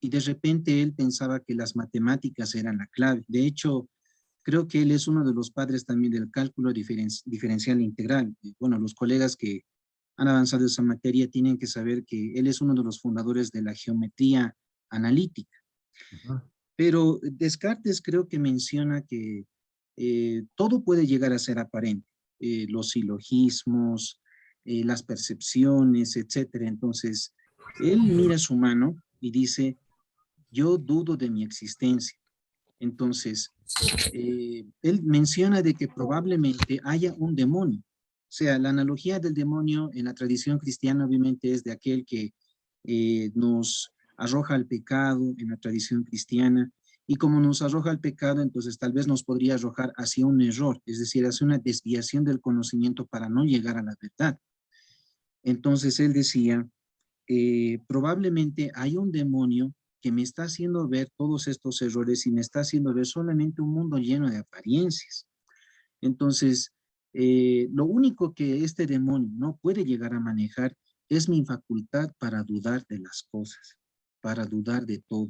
Y de repente él pensaba que las matemáticas eran la clave. De hecho, creo que él es uno de los padres también del cálculo diferencial integral. Bueno, los colegas que han avanzado en esa materia tienen que saber que él es uno de los fundadores de la geometría analítica. Pero Descartes creo que menciona que todo puede llegar a ser aparente. Los silogismos, las percepciones, etcétera. Entonces, él mira su mano y dice, yo dudo de mi existencia. Entonces, él menciona de que probablemente haya un demonio. O sea, la analogía del demonio en la tradición cristiana obviamente es de aquel que nos arroja al pecado en la tradición cristiana, y como nos arroja al pecado, entonces tal vez nos podría arrojar hacia un error, es decir, hacia una desviación del conocimiento para no llegar a la verdad. Entonces él decía, probablemente hay un demonio que me está haciendo ver todos estos errores y me está haciendo ver solamente un mundo lleno de apariencias. Entonces, lo único que este demonio no puede llegar a manejar es mi facultad para dudar de las cosas, para dudar de todo.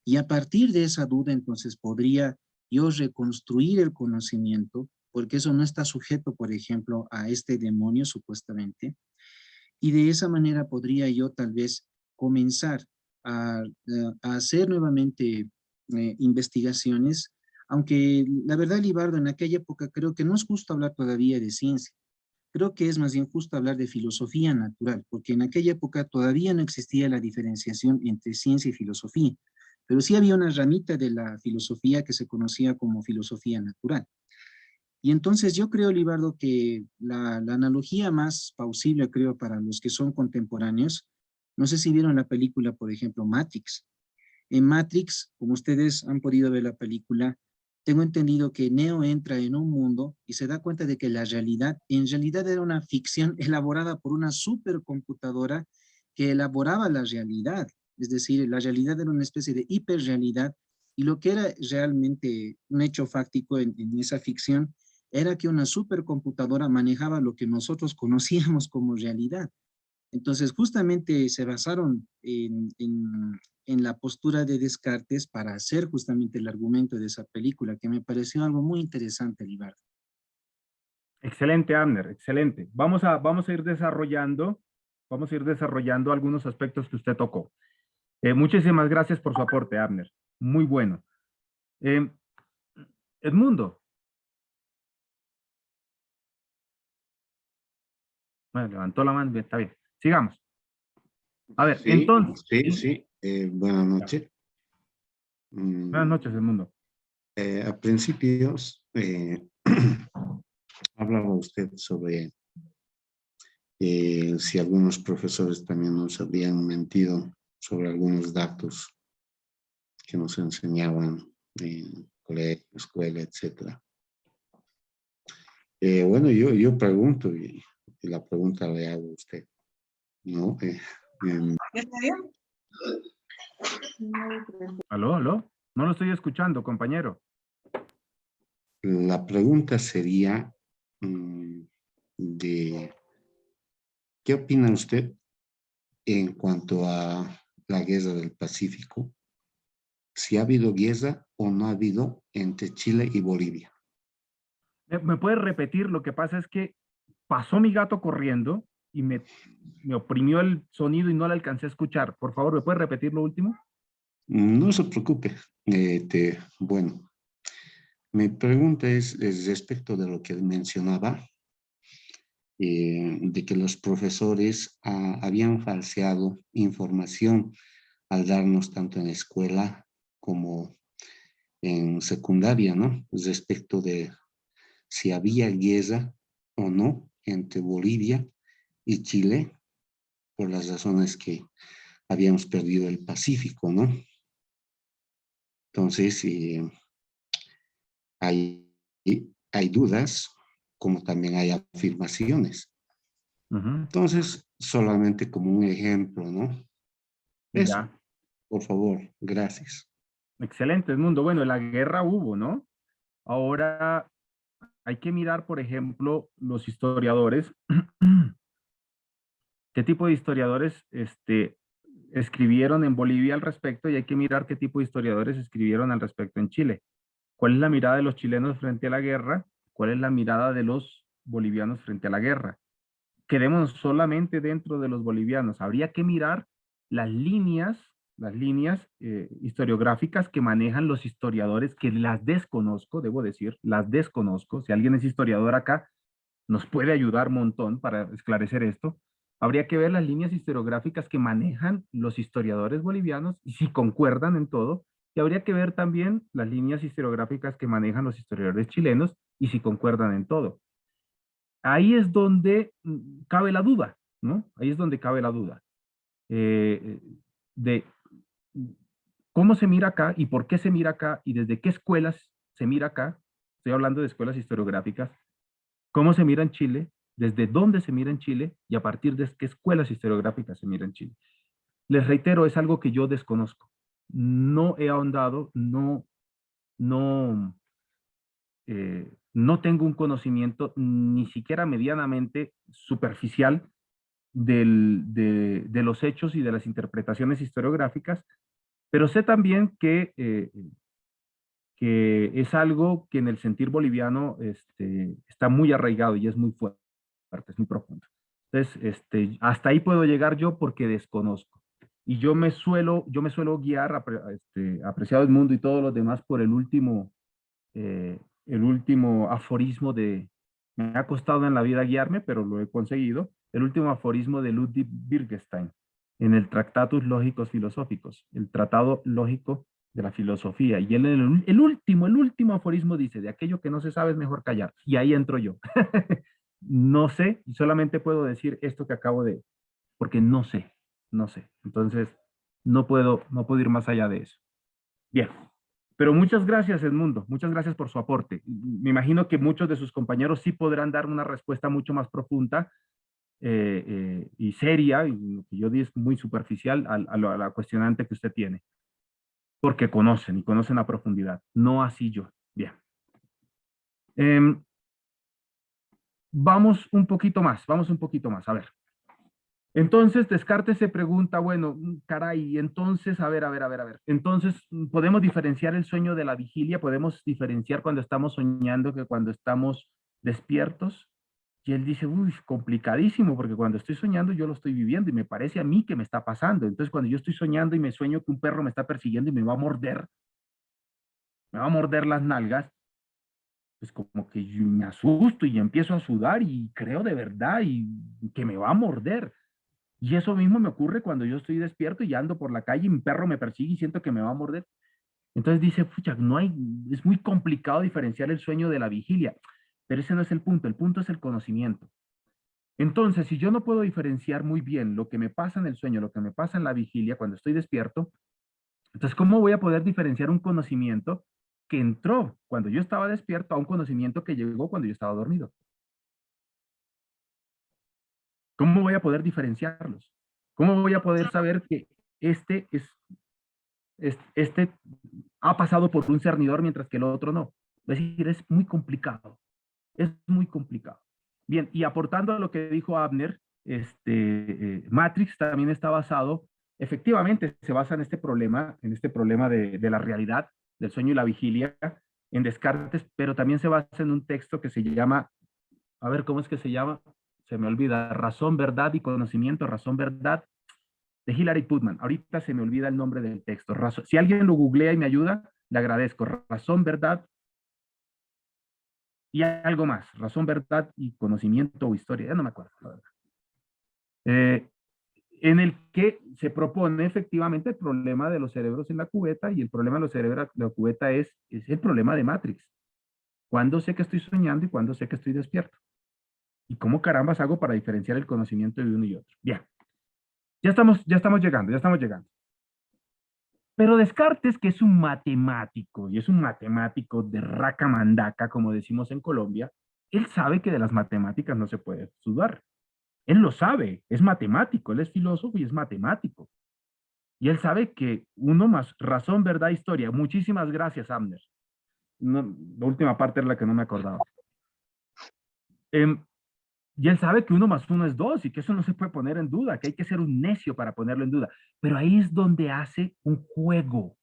Y a partir de esa duda, entonces, podría yo reconstruir el conocimiento, porque eso no está sujeto, por ejemplo, a este demonio, supuestamente. Y de esa manera podría yo tal vez comenzar a hacer nuevamente investigaciones, aunque la verdad, Libardo, en aquella época creo que no es justo hablar todavía de ciencia. Creo que es más bien justo hablar de filosofía natural, porque en aquella época todavía no existía la diferenciación entre ciencia y filosofía, pero sí había una ramita de la filosofía que se conocía como filosofía natural. Y entonces yo creo, Libardo, que la analogía más plausible, creo, para los que son contemporáneos, no sé si vieron la película, por ejemplo, Matrix. En Matrix, como ustedes han podido ver la película, tengo entendido que Neo entra en un mundo y se da cuenta de que la realidad, en realidad era una ficción elaborada por una supercomputadora que elaboraba la realidad. Es decir, la realidad era una especie de hiperrealidad y lo que era realmente un hecho fáctico en esa ficción era que una supercomputadora manejaba lo que nosotros conocíamos como realidad. Entonces, justamente se basaron en la postura de Descartes para hacer justamente el argumento de esa película, que me pareció algo muy interesante, Libardo. Excelente, Abner, excelente. Vamos a ir desarrollando algunos aspectos que usted tocó. Muchísimas gracias por su aporte, Abner. Muy bueno. Edmundo. Bueno, levantó la mano, está bien. Sigamos. A ver, Sí, entonces. sí. Buenas noches. Buenas noches, Edmundo. A principios, hablaba usted sobre si algunos profesores también nos habían mentido sobre algunos datos que nos enseñaban en colegio, escuela, etc. Bueno, yo pregunto, y la pregunta le hago a usted, ¿no? ¿Aló? No lo estoy escuchando, compañero. La pregunta sería ¿qué opina usted en cuanto a la guerra del Pacífico? Si ha habido guerra o no ha habido entre Chile y Bolivia. ¿Me puedes repetir? Lo que pasa es que pasó mi gato corriendo y me oprimió el sonido y no le alcancé a escuchar. Por favor, ¿me puedes repetir lo último? No se preocupe. Bueno, mi pregunta es respecto de lo que mencionaba, de que los profesores habían falseado información al darnos tanto en la escuela como en secundaria, ¿no? Respecto de si había guerra o no entre Bolivia y Chile por las razones que habíamos perdido el Pacífico, ¿no? Entonces, hay dudas, como también hay afirmaciones. Entonces, solamente como un ejemplo, ¿no? Eso, Ya. por favor, gracias. Excelente, Edmundo. Bueno, la guerra hubo, ¿no? Ahora hay que mirar, por ejemplo, los historiadores. ¿Qué tipo de historiadores escribieron en Bolivia al respecto? Y hay que mirar qué tipo de historiadores escribieron al respecto en Chile. ¿Cuál es la mirada de los chilenos frente a la guerra? ¿Cuál es la mirada de los bolivianos frente a la guerra? Quedémonos solamente dentro de los bolivianos. Habría que mirar las líneas historiográficas que manejan los historiadores, que las desconozco, debo decir, las desconozco. Si alguien es historiador acá, nos puede ayudar un montón para esclarecer esto. Habría que ver las líneas historiográficas que manejan los historiadores bolivianos y si concuerdan en todo. Y habría que ver también las líneas historiográficas que manejan los historiadores chilenos y si concuerdan en todo. Ahí es donde cabe la duda, ¿no? Ahí es donde cabe la duda de cómo se mira acá y por qué se mira acá y desde qué escuelas se mira acá. Estoy hablando de escuelas historiográficas. ¿Cómo se mira en Chile? ¿Desde dónde se mira en Chile? Y a partir de qué escuelas historiográficas se mira en Chile. Les reitero, es algo que yo desconozco. No he ahondado, no tengo un conocimiento ni siquiera medianamente superficial de los hechos y de las interpretaciones historiográficas, pero sé también que es algo que en el sentir boliviano está muy arraigado y es muy fuerte, es muy profundo. Entonces, hasta ahí puedo llegar yo porque desconozco. Y yo me suelo guiar, apreciado Edmundo y todos los demás, por el último aforismo me ha costado en la vida guiarme, pero lo he conseguido, el último aforismo de Ludwig Wittgenstein, en el Tractatus Lógicos Filosóficos, el Tratado Lógico de la Filosofía. Y él en el último aforismo dice, de aquello que no se sabe es mejor callar. Y ahí entro yo. No sé, y solamente puedo decir esto que acabo de, porque no sé. Entonces, no puedo ir más allá de eso. Bien, pero muchas gracias, Edmundo, muchas gracias por su aporte. Me imagino que muchos de sus compañeros sí podrán dar una respuesta mucho más profunda y seria, y lo que yo di es muy superficial a la cuestionante que usted tiene, porque conocen y conocen a profundidad, no así yo. Bien. Vamos un poquito más, a ver. Entonces Descartes se pregunta, bueno, caray, entonces, a ver. Entonces, ¿podemos diferenciar el sueño de la vigilia? ¿Podemos diferenciar cuando estamos soñando que cuando estamos despiertos? Y él dice, uy, complicadísimo, porque cuando estoy soñando yo lo estoy viviendo y me parece a mí que me está pasando. Entonces, cuando yo estoy soñando y me sueño que un perro me está persiguiendo y me va a morder las nalgas, pues como que yo me asusto y empiezo a sudar y creo de verdad y que me va a morder. Y eso mismo me ocurre cuando yo estoy despierto y ando por la calle y mi perro me persigue y siento que me va a morder. Entonces dice, pucha, es muy complicado diferenciar el sueño de la vigilia. Pero ese no es el punto es el conocimiento. Entonces, si yo no puedo diferenciar muy bien lo que me pasa en el sueño, lo que me pasa en la vigilia cuando estoy despierto, entonces, ¿cómo voy a poder diferenciar un conocimiento que entró cuando yo estaba despierto a un conocimiento que llegó cuando yo estaba dormido? ¿Cómo voy a poder diferenciarlos? ¿Cómo voy a poder saber que este ha pasado por un cernidor mientras que el otro no? Es decir, es muy complicado. Es muy complicado. Bien, y aportando a lo que dijo Abner, Matrix también está basado, efectivamente se basa en este problema de la realidad, del sueño y la vigilia, en Descartes, pero también se basa en un texto que se llama, a ver, ¿cómo es que se llama? Se me olvida, Razón, Verdad y Conocimiento, Razón, Verdad, de Hilary Putnam. Ahorita se me olvida el nombre del texto. Si alguien lo googlea y me ayuda, le agradezco. Razón, Verdad y algo más. Razón, Verdad y Conocimiento o Historia. Ya no me acuerdo, la verdad. En el que se propone efectivamente el problema de los cerebros en la cubeta, y el problema de los cerebros en la cubeta es el problema de Matrix. ¿Cuándo sé que estoy soñando y cuándo sé que estoy despierto? ¿Y cómo carambas hago para diferenciar el conocimiento de uno y otro? Bien, ya estamos llegando. Pero Descartes, que es un matemático, y es un matemático de raca mandaca, como decimos en Colombia, él sabe que de las matemáticas no se puede dudar. Él lo sabe, es matemático, él es filósofo y es matemático. Y él sabe que uno más razón, verdad, historia. Muchísimas gracias, Abner. No, la última parte era la que no me acordaba. Y él sabe que 1 más 1 es 2 y que eso no se puede poner en duda, que hay que ser un necio para ponerlo en duda. Pero ahí es donde hace un juego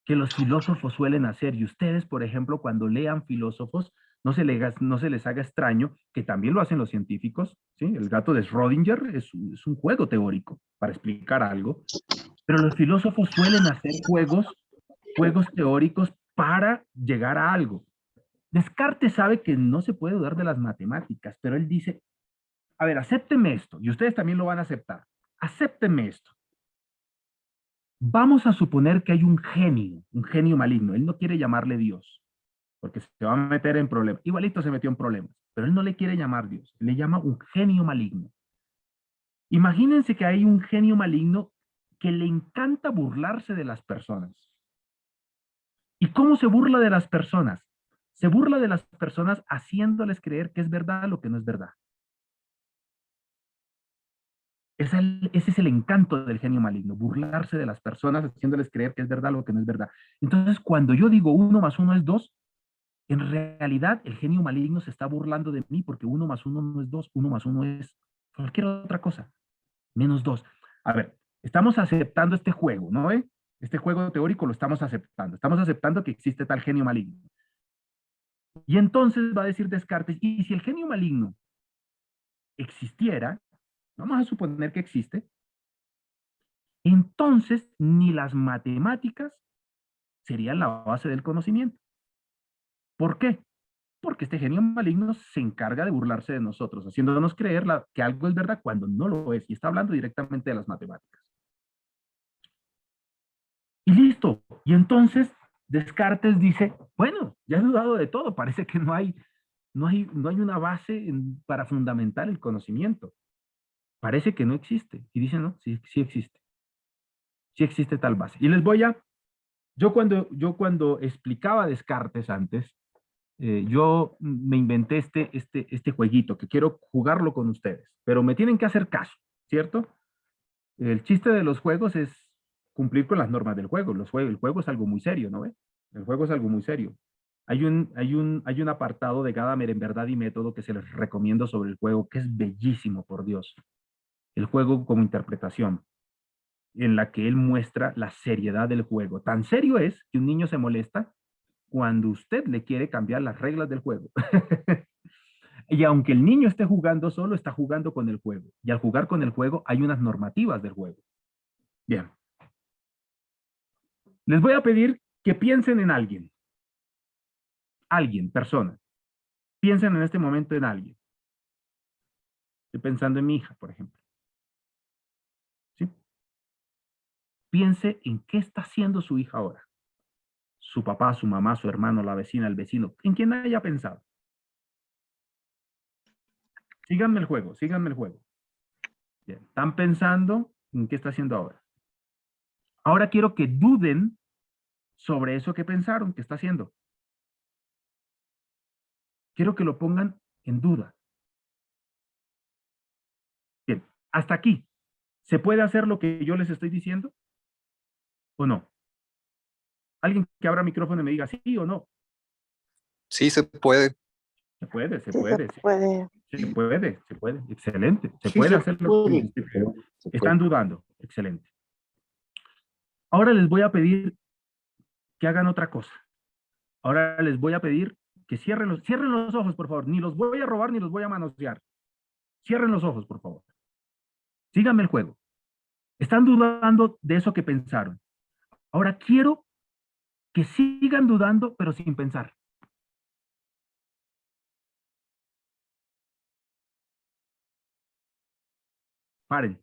que los filósofos suelen hacer. Y ustedes, por ejemplo, cuando lean filósofos, no se les haga extraño, que también lo hacen los científicos, ¿sí? El gato de Schrödinger es un juego teórico para explicar algo, pero los filósofos suelen hacer juegos teóricos para llegar a algo. Descartes sabe que no se puede dudar de las matemáticas, pero él dice, a ver, acéptenme esto, y ustedes también lo van a aceptar. Acéptenme esto. Vamos a suponer que hay un genio maligno. Él no quiere llamarle Dios, porque se va a meter en problemas. Igualito se metió en problemas, pero él no le quiere llamar Dios, le llama un genio maligno. Imagínense que hay un genio maligno que le encanta burlarse de las personas. ¿Y cómo se burla de las personas? Se burla de las personas haciéndoles creer que es verdad lo que no es verdad. Ese es el encanto del genio maligno, burlarse de las personas haciéndoles creer que es verdad lo que no es verdad. Entonces, cuando yo digo 1 más 1 es 2, en realidad el genio maligno se está burlando de mí porque 1 más 1 no es 2, 1 más 1 es cualquier otra cosa, -2. A ver, estamos aceptando este juego, ¿no? Este juego teórico lo estamos aceptando. Estamos aceptando que existe tal genio maligno. Y entonces va a decir Descartes, y si el genio maligno existiera, vamos a suponer que existe, entonces ni las matemáticas serían la base del conocimiento. ¿Por qué? Porque este genio maligno se encarga de burlarse de nosotros, haciéndonos creer que algo es verdad cuando no lo es, y está hablando directamente de las matemáticas. Y listo. Y entonces Descartes dice, bueno, ya he dudado de todo, parece que no hay una base para fundamentar el conocimiento. Parece que no existe. Y dice, no, sí existe. Sí existe tal base. Y les voy a... Yo cuando explicaba Descartes antes, yo me inventé este jueguito que quiero jugarlo con ustedes, pero me tienen que hacer caso, ¿cierto? El chiste de los juegos es cumplir con las normas del juego. El juego es algo muy serio, ¿no ve? El juego es algo muy serio. Hay un apartado de Gadamer en Verdad y Método que se les recomiendo sobre el juego, que es bellísimo, por Dios. El juego como interpretación, en la que él muestra la seriedad del juego. Tan serio es que un niño se molesta cuando usted le quiere cambiar las reglas del juego. Y aunque el niño esté jugando solo, está jugando con el juego. Y al jugar con el juego hay unas normativas del juego. Bien. Les voy a pedir que piensen en alguien. Alguien, persona. Piensen en este momento en alguien. Estoy pensando en mi hija, por ejemplo. ¿Sí? Piense en qué está haciendo su hija ahora. Su papá, su mamá, su hermano, la vecina, el vecino. En quien haya pensado. Síganme el juego, síganme el juego. Bien. Están pensando en qué está haciendo ahora. Ahora quiero que duden sobre eso que pensaron que está haciendo. Quiero que lo pongan en duda. Bien, hasta aquí. ¿Se puede hacer lo que yo les estoy diciendo? ¿O no? Alguien que abra micrófono y me diga sí o no. Sí, se puede. Se puede, se Sí, puede. se puede. Se puede, se puede. Excelente. Se Sí, puede se hacer lo que puede. les estoy pidiendo. Están dudando. Excelente. Ahora les voy a pedir que hagan otra cosa. Ahora les voy a pedir que cierren los ojos, por favor. Ni los voy a robar ni los voy a manosear. Cierren los ojos, por favor. Síganme el juego. Están dudando de eso que pensaron. Ahora quiero que sigan dudando, pero sin pensar. Paren.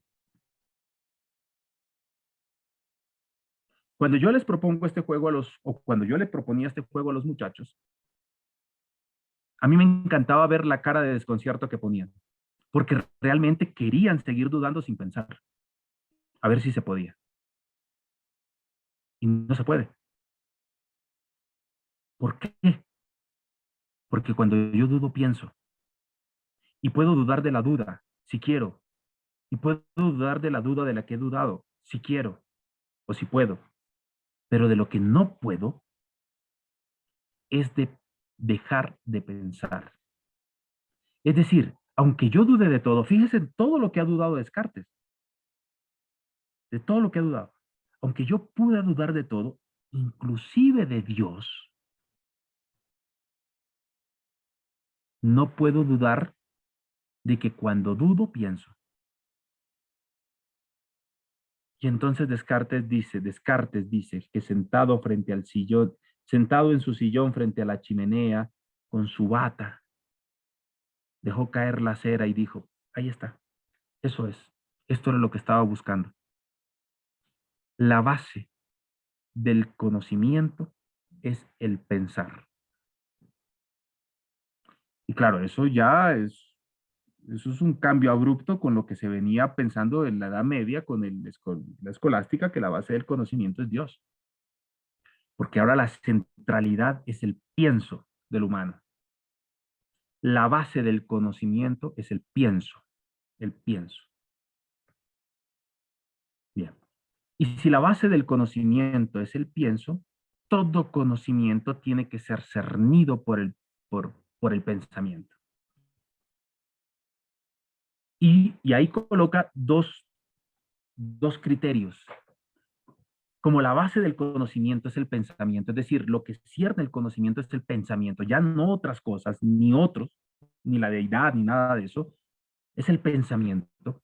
Cuando yo les propongo este juego o cuando yo le proponía este juego a los muchachos, a mí me encantaba ver la cara de desconcierto que ponían, porque realmente querían seguir dudando sin pensar, a ver si se podía. Y no se puede. ¿Por qué? Porque cuando yo dudo, pienso. Y puedo dudar de la duda, si quiero. Y puedo dudar de la duda de la que he dudado, si quiero, o si puedo. Pero de lo que no puedo es de dejar de pensar. Es decir, aunque yo dude de todo, fíjese en todo lo que ha dudado Descartes. De todo lo que ha dudado. Aunque yo pude dudar de todo, inclusive de Dios, no puedo dudar de que cuando dudo, pienso. Y entonces Descartes dice que sentado frente al sillón, sentado en su sillón frente a la chimenea, con su bata, dejó caer la cera y dijo, ahí está, eso es, esto era lo que estaba buscando. La base del conocimiento es el pensar. Y claro, eso es un cambio abrupto con lo que se venía pensando en la Edad Media con la escolástica, que la base del conocimiento es Dios. Porque ahora la centralidad es el pienso del humano. La base del conocimiento es el pienso, el pienso. Bien. Y si la base del conocimiento es el pienso, todo conocimiento tiene que ser cernido por el pensamiento. Y ahí coloca dos criterios. Como la base del conocimiento es el pensamiento, es decir, lo que cierne el conocimiento es el pensamiento, ya no otras cosas, ni otros, ni la deidad, ni nada de eso, es el pensamiento.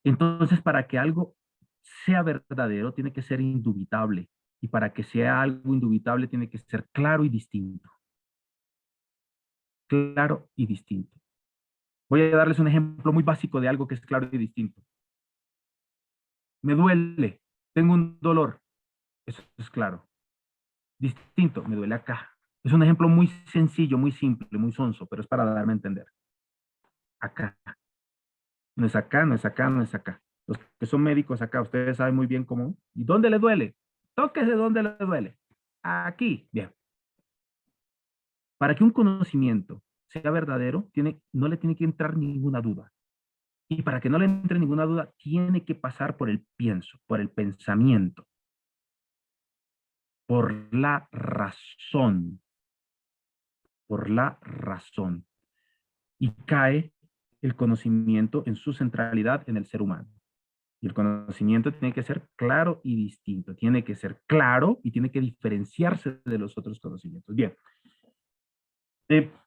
Entonces, para que algo sea verdadero, tiene que ser indubitable. Y para que sea algo indubitable, tiene que ser claro y distinto. Claro y distinto. Voy a darles un ejemplo muy básico de algo que es claro y distinto. Me duele, tengo un dolor. Eso es claro. Distinto, me duele acá. Es un ejemplo muy sencillo, muy simple, muy sonso, pero es para darme a entender. Acá. No es acá, no es acá, no es acá. Los que son médicos acá, ustedes saben muy bien cómo. ¿Y dónde le duele? Tóquese donde le duele. Aquí. Bien. Para que un conocimiento sea verdadero, no le tiene que entrar ninguna duda. Y para que no le entre ninguna duda, tiene que pasar por el pienso, por el pensamiento, por la razón, por la razón. Y cae el conocimiento en su centralidad en el ser humano. Y el conocimiento tiene que ser claro y distinto. Tiene que ser claro y tiene que diferenciarse de los otros conocimientos. Bien.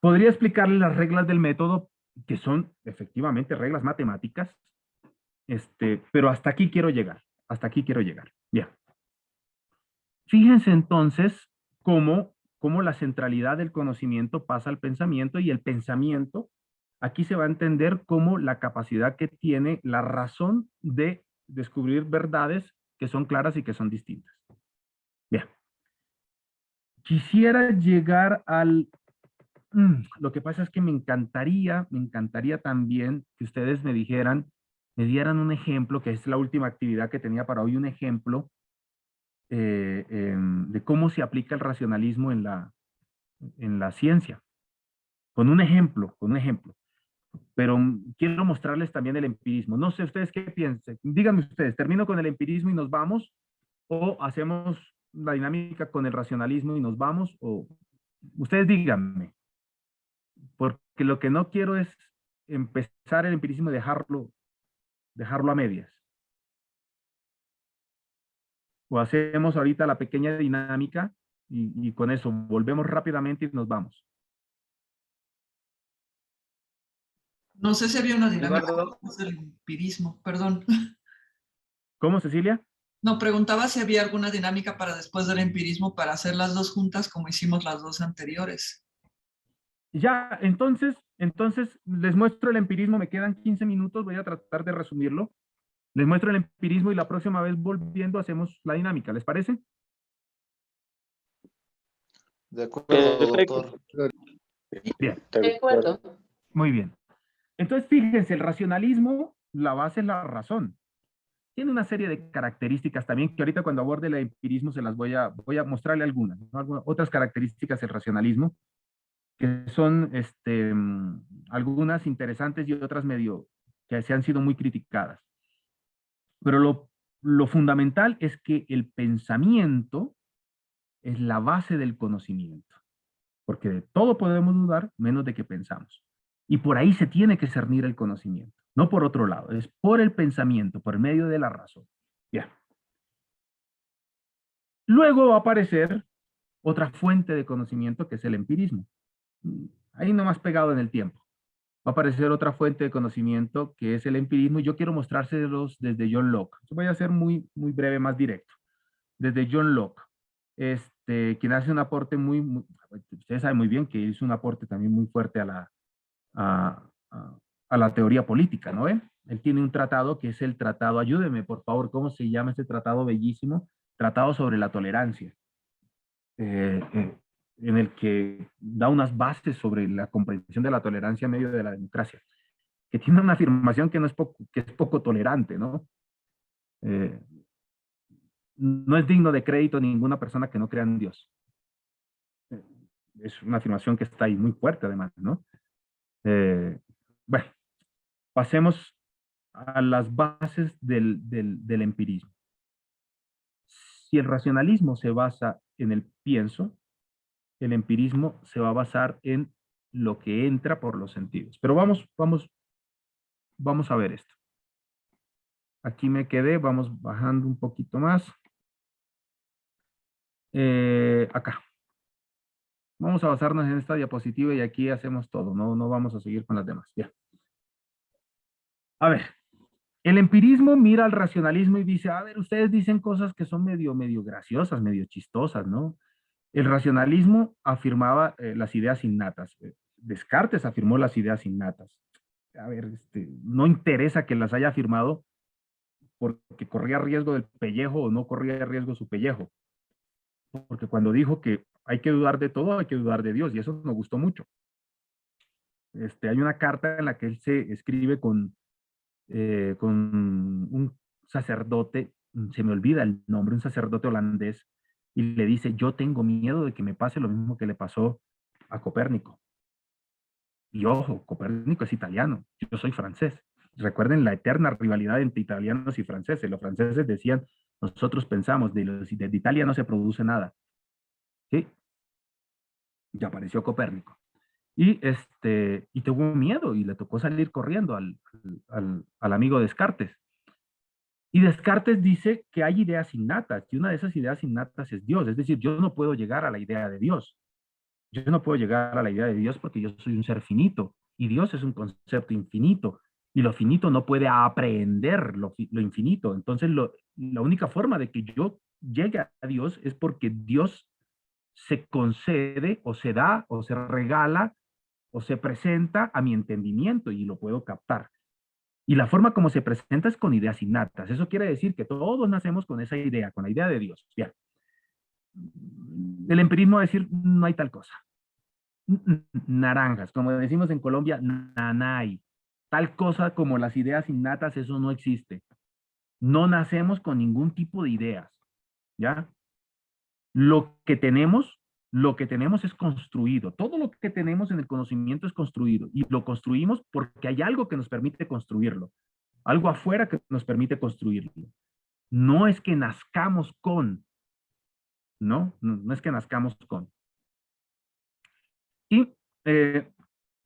Podría explicarles las reglas del método, que son efectivamente reglas matemáticas, pero hasta aquí quiero llegar. Hasta aquí quiero llegar. Bien. Fíjense entonces cómo la centralidad del conocimiento pasa al pensamiento, y el pensamiento aquí se va a entender como la capacidad que tiene la razón de descubrir verdades que son claras y que son distintas. Bien. Quisiera llegar al... Lo que pasa es que me encantaría también que ustedes me dieran un ejemplo, que es la última actividad que tenía para hoy, un ejemplo de cómo se aplica el racionalismo en la ciencia. Con un ejemplo. Pero quiero mostrarles también el empirismo. No sé ustedes qué piensan. Díganme ustedes, ¿termino con el empirismo y nos vamos? ¿O hacemos la dinámica con el racionalismo y nos vamos? O ustedes díganme. Porque lo que no quiero es empezar el empirismo y dejarlo a medias. O hacemos ahorita la pequeña dinámica y con eso volvemos rápidamente y nos vamos. No sé si había una dinámica Eduardo. del empirismo, perdón. ¿Cómo, Cecilia? No, preguntaba si había alguna dinámica para después del empirismo para hacer las dos juntas como hicimos las dos anteriores. Ya, entonces les muestro el empirismo, me quedan 15 minutos, voy a tratar de resumirlo. Les muestro el empirismo y la próxima vez volviendo hacemos la dinámica, ¿les parece? De acuerdo, Perfecto. doctor. Bien. De acuerdo. Muy bien. Entonces, fíjense, el racionalismo, la base es la razón. Tiene una serie de características también que ahorita cuando aborde el empirismo se las voy a mostrarle algunas, ¿no? Otras características del racionalismo, que son algunas interesantes y otras medio que se han sido muy criticadas. Pero lo fundamental es que el pensamiento es la base del conocimiento, porque de todo podemos dudar menos de que pensamos. Y por ahí se tiene que cernir el conocimiento, no por otro lado, es por el pensamiento, por medio de la razón. Bien. Luego va a aparecer otra fuente de conocimiento que es el empirismo. Ahí nomás pegado en el tiempo. Va a aparecer otra fuente de conocimiento que es el empirismo, y yo quiero mostrárselos desde John Locke. Voy a ser muy breve, más directo. Desde John Locke, quien hace un aporte ustedes saben muy bien que hizo un aporte también muy fuerte a la teoría política, ¿no ven? Él tiene un tratado que es el tratado, ayúdeme por favor, ¿cómo se llama este tratado bellísimo? Tratado sobre la tolerancia. En el que da unas bases sobre la comprensión de la tolerancia en medio de la democracia, que tiene una afirmación que es poco tolerante, ¿no? No es digno de crédito ninguna persona que no crea en Dios. Es una afirmación que está ahí muy fuerte además, ¿no? Bueno, pasemos a las bases del empirismo. Si el racionalismo se basa en el pienso, el empirismo se va a basar en lo que entra por los sentidos. Pero vamos a ver esto. Aquí me quedé, vamos bajando un poquito más. Acá. Vamos a basarnos en esta diapositiva y aquí hacemos todo, no vamos a seguir con las demás. Ya. A ver, el empirismo mira al racionalismo y dice, a ver, ustedes dicen cosas que son medio graciosas, medio chistosas, ¿no? El racionalismo afirmaba las ideas innatas. Descartes afirmó las ideas innatas. A ver, no interesa que las haya afirmado porque corría riesgo del pellejo o no corría riesgo su pellejo. Porque cuando dijo que hay que dudar de todo, hay que dudar de Dios, y eso nos gustó mucho. Hay una carta en la que él se escribe con con un sacerdote, se me olvida el nombre, un sacerdote holandés, y le dice, yo tengo miedo de que me pase lo mismo que le pasó a Copérnico. Y ojo, Copérnico es italiano, yo soy francés. Recuerden la eterna rivalidad entre italianos y franceses. Los franceses decían, nosotros pensamos, de Italia no se produce nada. ¿Sí? Y apareció Copérnico. Y tuvo miedo y le tocó salir corriendo al amigo Descartes. Y Descartes dice que hay ideas innatas, y una de esas ideas innatas es Dios. Es decir, yo no puedo llegar a la idea de Dios. Yo no puedo llegar a la idea de Dios porque yo soy un ser finito, y Dios es un concepto infinito, y lo finito no puede aprehender lo infinito. Entonces, la única forma de que yo llegue a Dios es porque Dios se concede, o se da, o se regala, o se presenta a mi entendimiento, y lo puedo captar. Y la forma como se presenta es con ideas innatas. Eso quiere decir que todos nacemos con esa idea, con la idea de Dios. Bien. El empirismo va a decir, no hay tal cosa. Naranjas, como decimos en Colombia, nanay. Tal cosa como las ideas innatas, eso no existe. No nacemos con ningún tipo de ideas, ¿ya? Lo que tenemos es construido. Todo lo que tenemos en el conocimiento es construido, y lo construimos porque hay algo que nos permite construirlo. Algo afuera que nos permite construirlo. No es que nazcamos con, no es que nazcamos con. Y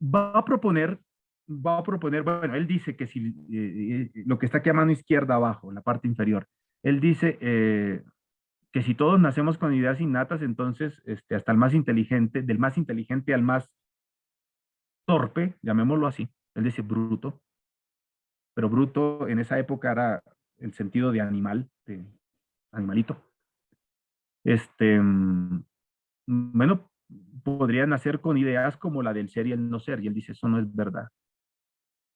va a proponer, bueno, él dice que si, lo que está aquí a mano izquierda abajo, la parte inferior, él dice que si todos nacemos con ideas innatas, entonces hasta el más inteligente, del más inteligente al más torpe, llamémoslo así, él dice bruto, pero bruto en esa época era el sentido de animal, de animalito. Bueno, podrían nacer con ideas como la del ser y el no ser, y él dice, eso no es verdad.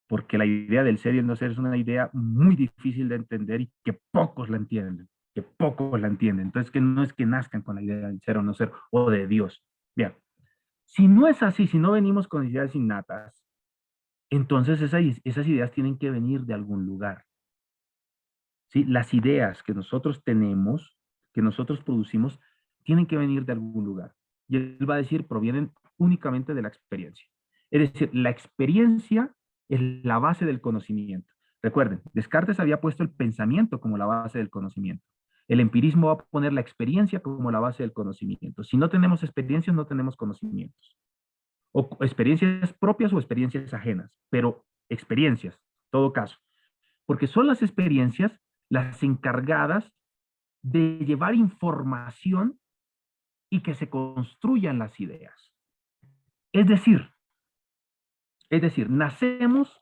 Porque la idea del ser y el no ser es una idea muy difícil de entender y que pocos la entienden, Entonces, que no es que nazcan con la idea del ser o no ser, o de Dios. Bien, si no es así, si no venimos con ideas innatas, entonces esas ideas tienen que venir de algún lugar. ¿Sí? Las ideas que nosotros tenemos, que nosotros producimos, tienen que venir de algún lugar. Y él va a decir, provienen únicamente de la experiencia. Es decir, la experiencia es la base del conocimiento. Recuerden, Descartes había puesto el pensamiento como la base del conocimiento. El empirismo va a poner la experiencia como la base del conocimiento. Si no tenemos experiencias, no tenemos conocimientos. O experiencias propias o experiencias ajenas, pero experiencias, en todo caso. Porque son las experiencias las encargadas de llevar información y que se construyan las ideas. Es decir, nacemos,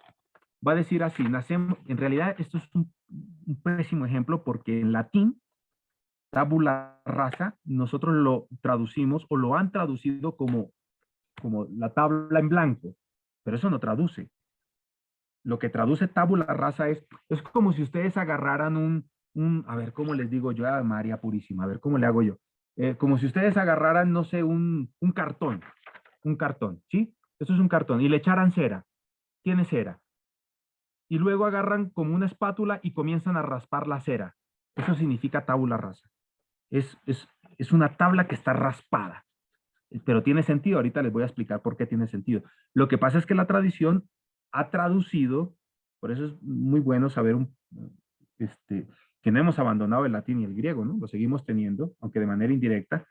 va a decir así, nacemos, en realidad esto es un pésimo ejemplo porque en latín, tabula rasa, nosotros lo traducimos o lo han traducido como la tabla en blanco, pero eso no traduce. Lo que traduce tabula rasa es como si ustedes agarraran a ver, ¿cómo les digo yo a María Purísima? A ver, ¿cómo le hago yo? Como si ustedes agarraran, no sé, un cartón, ¿sí? Esto es un cartón, y le echaran cera, tiene cera. Y luego agarran como una espátula y comienzan a raspar la cera. Eso significa tabula rasa. Es una tabla que está raspada. Pero tiene sentido, ahorita les voy a explicar por qué tiene sentido. Lo que pasa es que la tradición ha traducido, por eso es muy bueno saber que no hemos abandonado el latín y el griego, ¿no? Lo seguimos teniendo, aunque de manera indirecta,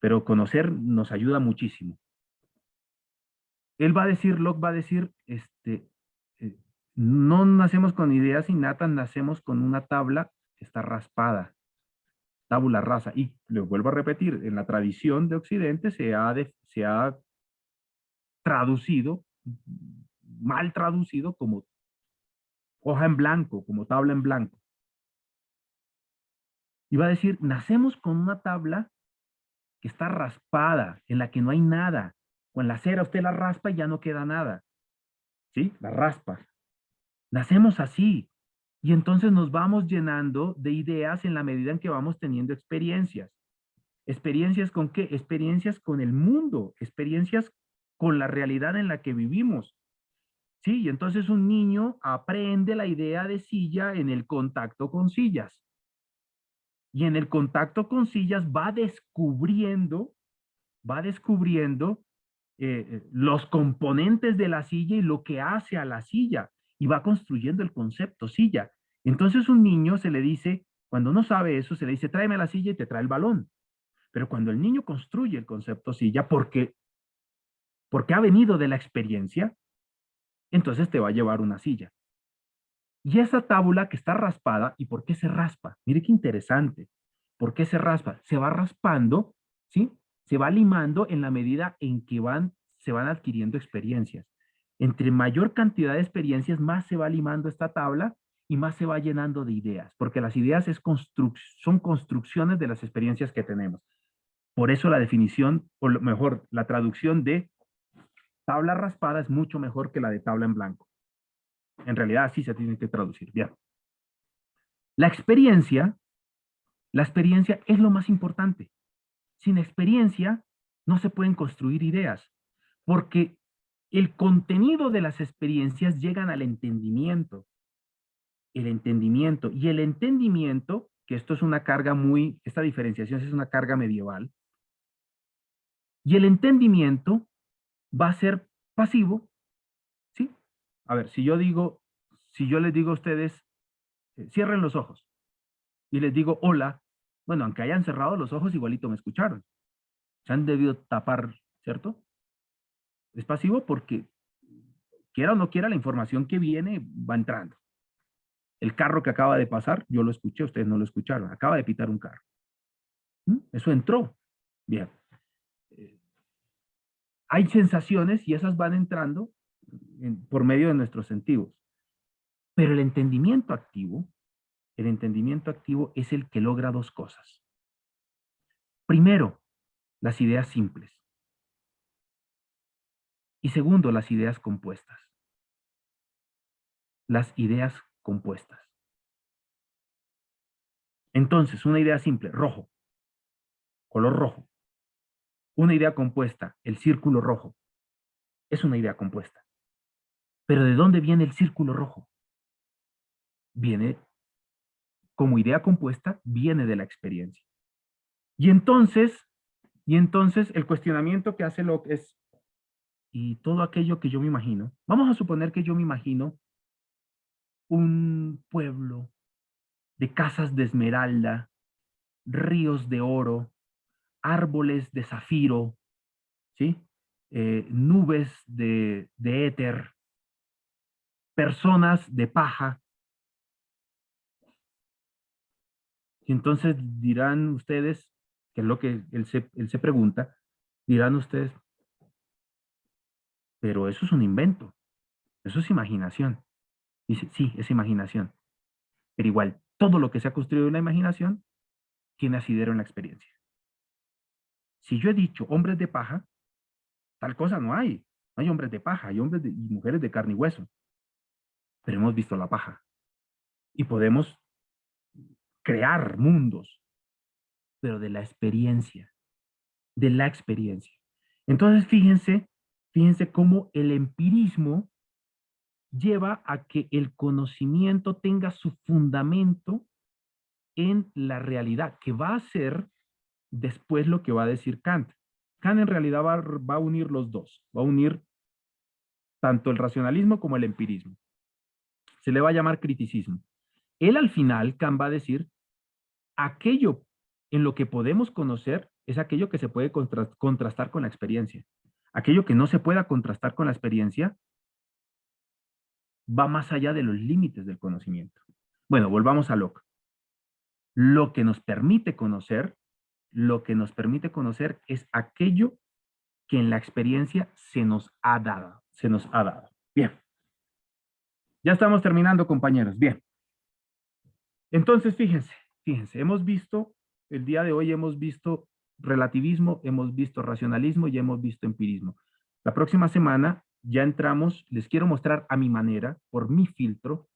pero conocer nos ayuda muchísimo. Él va a decir, Locke va a decir, no nacemos con ideas innatas, nacemos con una tabla que está raspada, tabula rasa. Y le vuelvo a repetir, en la tradición de Occidente se ha traducido, mal traducido, como hoja en blanco, como tabla en blanco. Y va a decir, nacemos con una tabla que está raspada, en la que no hay nada. Con la cera usted la raspa y ya no queda nada. ¿Sí? La raspa. Nacemos así. Y entonces nos vamos llenando de ideas en la medida en que vamos teniendo experiencias. ¿Experiencias con qué? Experiencias con el mundo, experiencias con la realidad en la que vivimos. Sí, y entonces un niño aprende la idea de silla en el contacto con sillas. Y en el contacto con sillas va descubriendo los componentes de la silla y lo que hace a la silla. Y va construyendo el concepto silla. Entonces un niño se le dice, cuando no sabe eso, se le dice, tráeme la silla y te trae el balón. Pero cuando el niño construye el concepto silla, porque ha venido de la experiencia, entonces te va a llevar una silla. Y esa tábula que está raspada, ¿y por qué se raspa? Mire qué interesante. ¿Por qué se raspa? Se va raspando, ¿sí? Se va limando en la medida en que se van adquiriendo experiencias. Entre mayor cantidad de experiencias, más se va limando esta tabla y más se va llenando de ideas, porque las ideas son construcciones de las experiencias que tenemos. Por eso la definición, o lo mejor, la traducción de tabla raspada es mucho mejor que la de tabla en blanco. En realidad así se tiene que traducir. Bien. La experiencia es lo más importante. Sin experiencia no se pueden construir ideas, porque el contenido de las experiencias llegan al entendimiento. El entendimiento. Y el entendimiento, que esto es una carga esta diferenciación es una carga medieval, y el entendimiento va a ser pasivo, ¿sí? A ver, si yo les digo a ustedes, cierren los ojos, y les digo hola, bueno, aunque hayan cerrado los ojos, igualito me escucharon. Se han debido tapar, ¿cierto? Es pasivo porque, quiera o no quiera, la información que viene va entrando. El carro que acaba de pasar, yo lo escuché, ustedes no lo escucharon. Acaba de pitar un carro. Eso entró. Bien. Hay sensaciones y esas van entrando por medio de nuestros sentidos. Pero el entendimiento activo es el que logra dos cosas. Primero, las ideas simples. Y segundo, las ideas compuestas. Las ideas compuestas. Entonces, una idea simple, rojo, color rojo. Una idea compuesta, el círculo rojo. Es una idea compuesta. Pero ¿de dónde viene el círculo rojo? Viene, como idea compuesta, viene de la experiencia. Y entonces el cuestionamiento que hace Locke es, y todo aquello que yo me imagino, vamos a suponer que yo me imagino un pueblo de casas de esmeralda, ríos de oro, árboles de zafiro, ¿sí? Nubes de éter, personas de paja. Y entonces dirán ustedes, que es lo que él se pregunta, dirán ustedes, pero eso es un invento, eso es imaginación. Dice, sí, es imaginación. Pero igual, todo lo que se ha construido en la imaginación tiene asidero en la experiencia. Si yo he dicho hombres de paja, tal cosa no hay. No hay hombres de paja, hay hombres y mujeres de carne y hueso. Pero hemos visto la paja. Y podemos crear mundos, pero de la experiencia. De la experiencia. Entonces, fíjense cómo el empirismo lleva a que el conocimiento tenga su fundamento en la realidad, que va a ser después lo que va a decir Kant. Kant en realidad va a unir los dos, va a unir tanto el racionalismo como el empirismo. Se le va a llamar criticismo. Él al final, Kant va a decir, aquello en lo que podemos conocer es aquello que se puede contrastar con la experiencia. Aquello que no se pueda contrastar con la experiencia va más allá de los límites del conocimiento. Bueno, volvamos a Locke. Lo que nos permite conocer es aquello que en la experiencia se nos ha dado. Bien. Ya estamos terminando, compañeros. Bien. Entonces, fíjense, el día de hoy hemos visto relativismo, hemos visto racionalismo y hemos visto empirismo. La próxima semana ya entramos, les quiero mostrar a mi manera, por mi filtro,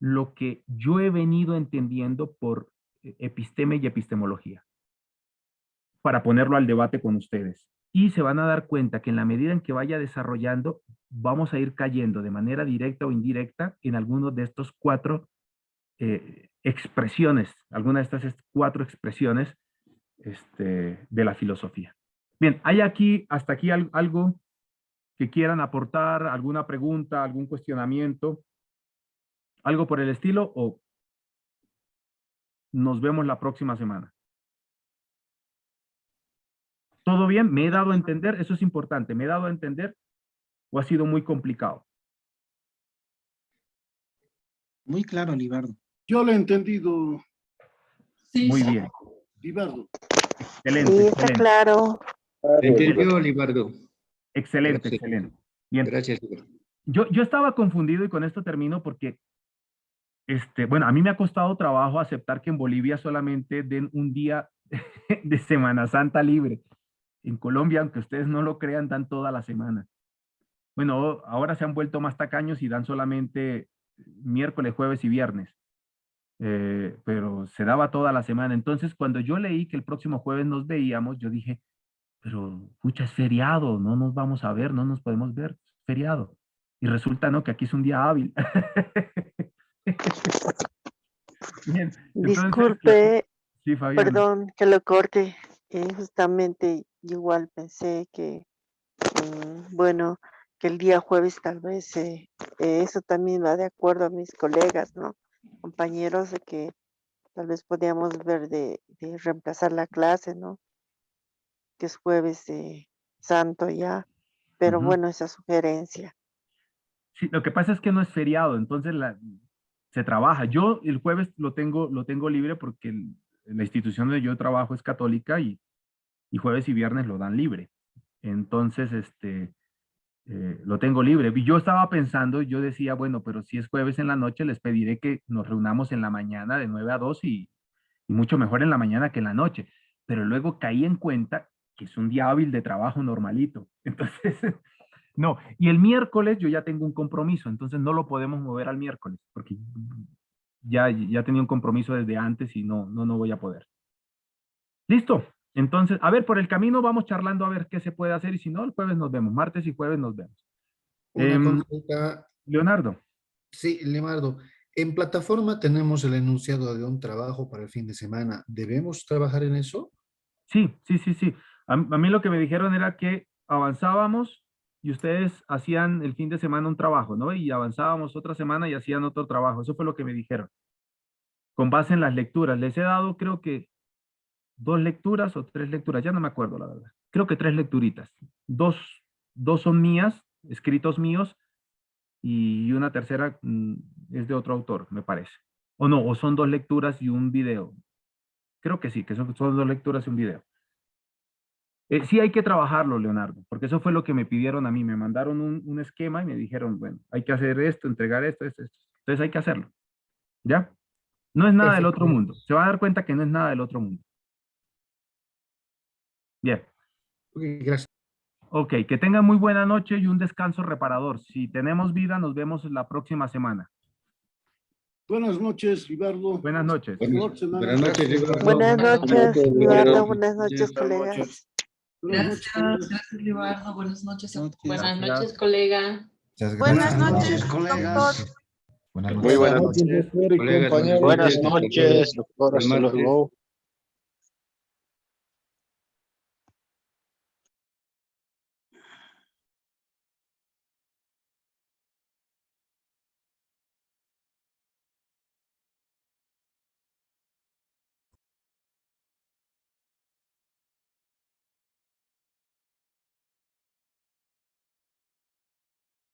lo que yo he venido entendiendo por episteme y epistemología, para ponerlo al debate con ustedes. y se van a dar cuenta que en la medida en que vaya desarrollando, vamos a ir cayendo de manera directa o indirecta en algunos de estos 4 expresiones, algunas de estas 4 expresiones de la filosofía. Bien, ¿hay aquí, hasta aquí algo que quieran aportar, alguna pregunta, algún cuestionamiento, algo por el estilo, o nos vemos la próxima semana? ¿Todo bien? ¿Me he dado a entender? Eso es importante. ¿Me he dado a entender o ha sido muy complicado? Muy claro, Libardo. Yo lo he entendido. Sí, Muy sí. bien. Libardo. Excelente, Sí, está excelente. claro. ¿Entendió, Libardo? Excelente, Gracias. excelente. Bien. Gracias, Libardo. Yo estaba confundido y con esto termino porque, bueno, a mí me ha costado trabajo aceptar que en Bolivia solamente den un día de Semana Santa libre. En Colombia, aunque ustedes no lo crean, dan toda la semana. Bueno, ahora se han vuelto más tacaños y dan solamente miércoles, jueves y viernes. Pero se daba toda la semana. Entonces, cuando yo leí que el próximo jueves nos veíamos, yo dije, pero pucha, es feriado, no nos vamos a ver, no nos podemos ver, es feriado. Y resulta, ¿no?, que aquí es un día hábil. Bien, entonces, Disculpe, sí, Fabián. perdón que lo corte. Justamente igual pensé que, bueno, que el día jueves tal vez eso también va de acuerdo a mis colegas, ¿no? Compañeros, de que tal vez podíamos ver de reemplazar la clase, ¿no? Que es jueves santo ya, pero bueno, esa sugerencia. Sí, lo que pasa es que no es feriado, entonces se trabaja. Yo el jueves lo tengo libre porque la institución donde yo trabajo es católica y jueves y viernes lo dan libre. Entonces, lo tengo libre. Y yo estaba pensando, yo decía, bueno, pero si es jueves en la noche, les pediré que nos reunamos en la mañana de 9 a 2 y mucho mejor en la mañana que en la noche. Pero luego caí en cuenta que es un día hábil de trabajo normalito. Entonces, no. Y el miércoles yo ya tengo un compromiso, entonces no lo podemos mover al miércoles, porque ya tenía un compromiso desde antes y no voy a poder. ¿Listo? Entonces, a ver, por el camino vamos charlando a ver qué se puede hacer y si no, el jueves nos vemos, martes y jueves nos vemos. Una consulta. Leonardo. Sí, Leonardo. En plataforma tenemos el enunciado de un trabajo para el fin de semana. ¿Debemos trabajar en eso? Sí. A mí lo que me dijeron era que avanzábamos y ustedes hacían el fin de semana un trabajo, ¿no? Y avanzábamos otra semana y hacían otro trabajo. Eso fue lo que me dijeron. Con base en las lecturas. Les he dado, creo que 2 lecturas o 3 lecturas, ya no me acuerdo la verdad. Creo que 3 lecturitas. Dos son mías, escritos míos, y una tercera es de otro autor, me parece. O no, o son 2 lecturas y un video. Creo que sí, que son 2 lecturas y un video. Sí hay que trabajarlo, Leonardo, porque eso fue lo que me pidieron a mí. Me mandaron un esquema y me dijeron, bueno, hay que hacer esto, entregar esto. Entonces hay que hacerlo. ¿Ya? No es nada del otro mundo. Se va a dar cuenta que no es nada del otro mundo. Bien. Gracias. Ok, que tengan muy buena noche y un descanso reparador. Si tenemos vida, nos vemos la próxima semana. Buenas noches, Libardo. Buenas noches. Buenas noches, Libardo. Buenas noches, Libardo. Buenas noches, colegas. Gracias, Libardo. Buenas noches. Buenas noches, colega. Buenas noches, colegas. Buenas Muy buenas noches. noches. Colegas, Buenas noches, doctor. Hasta luego.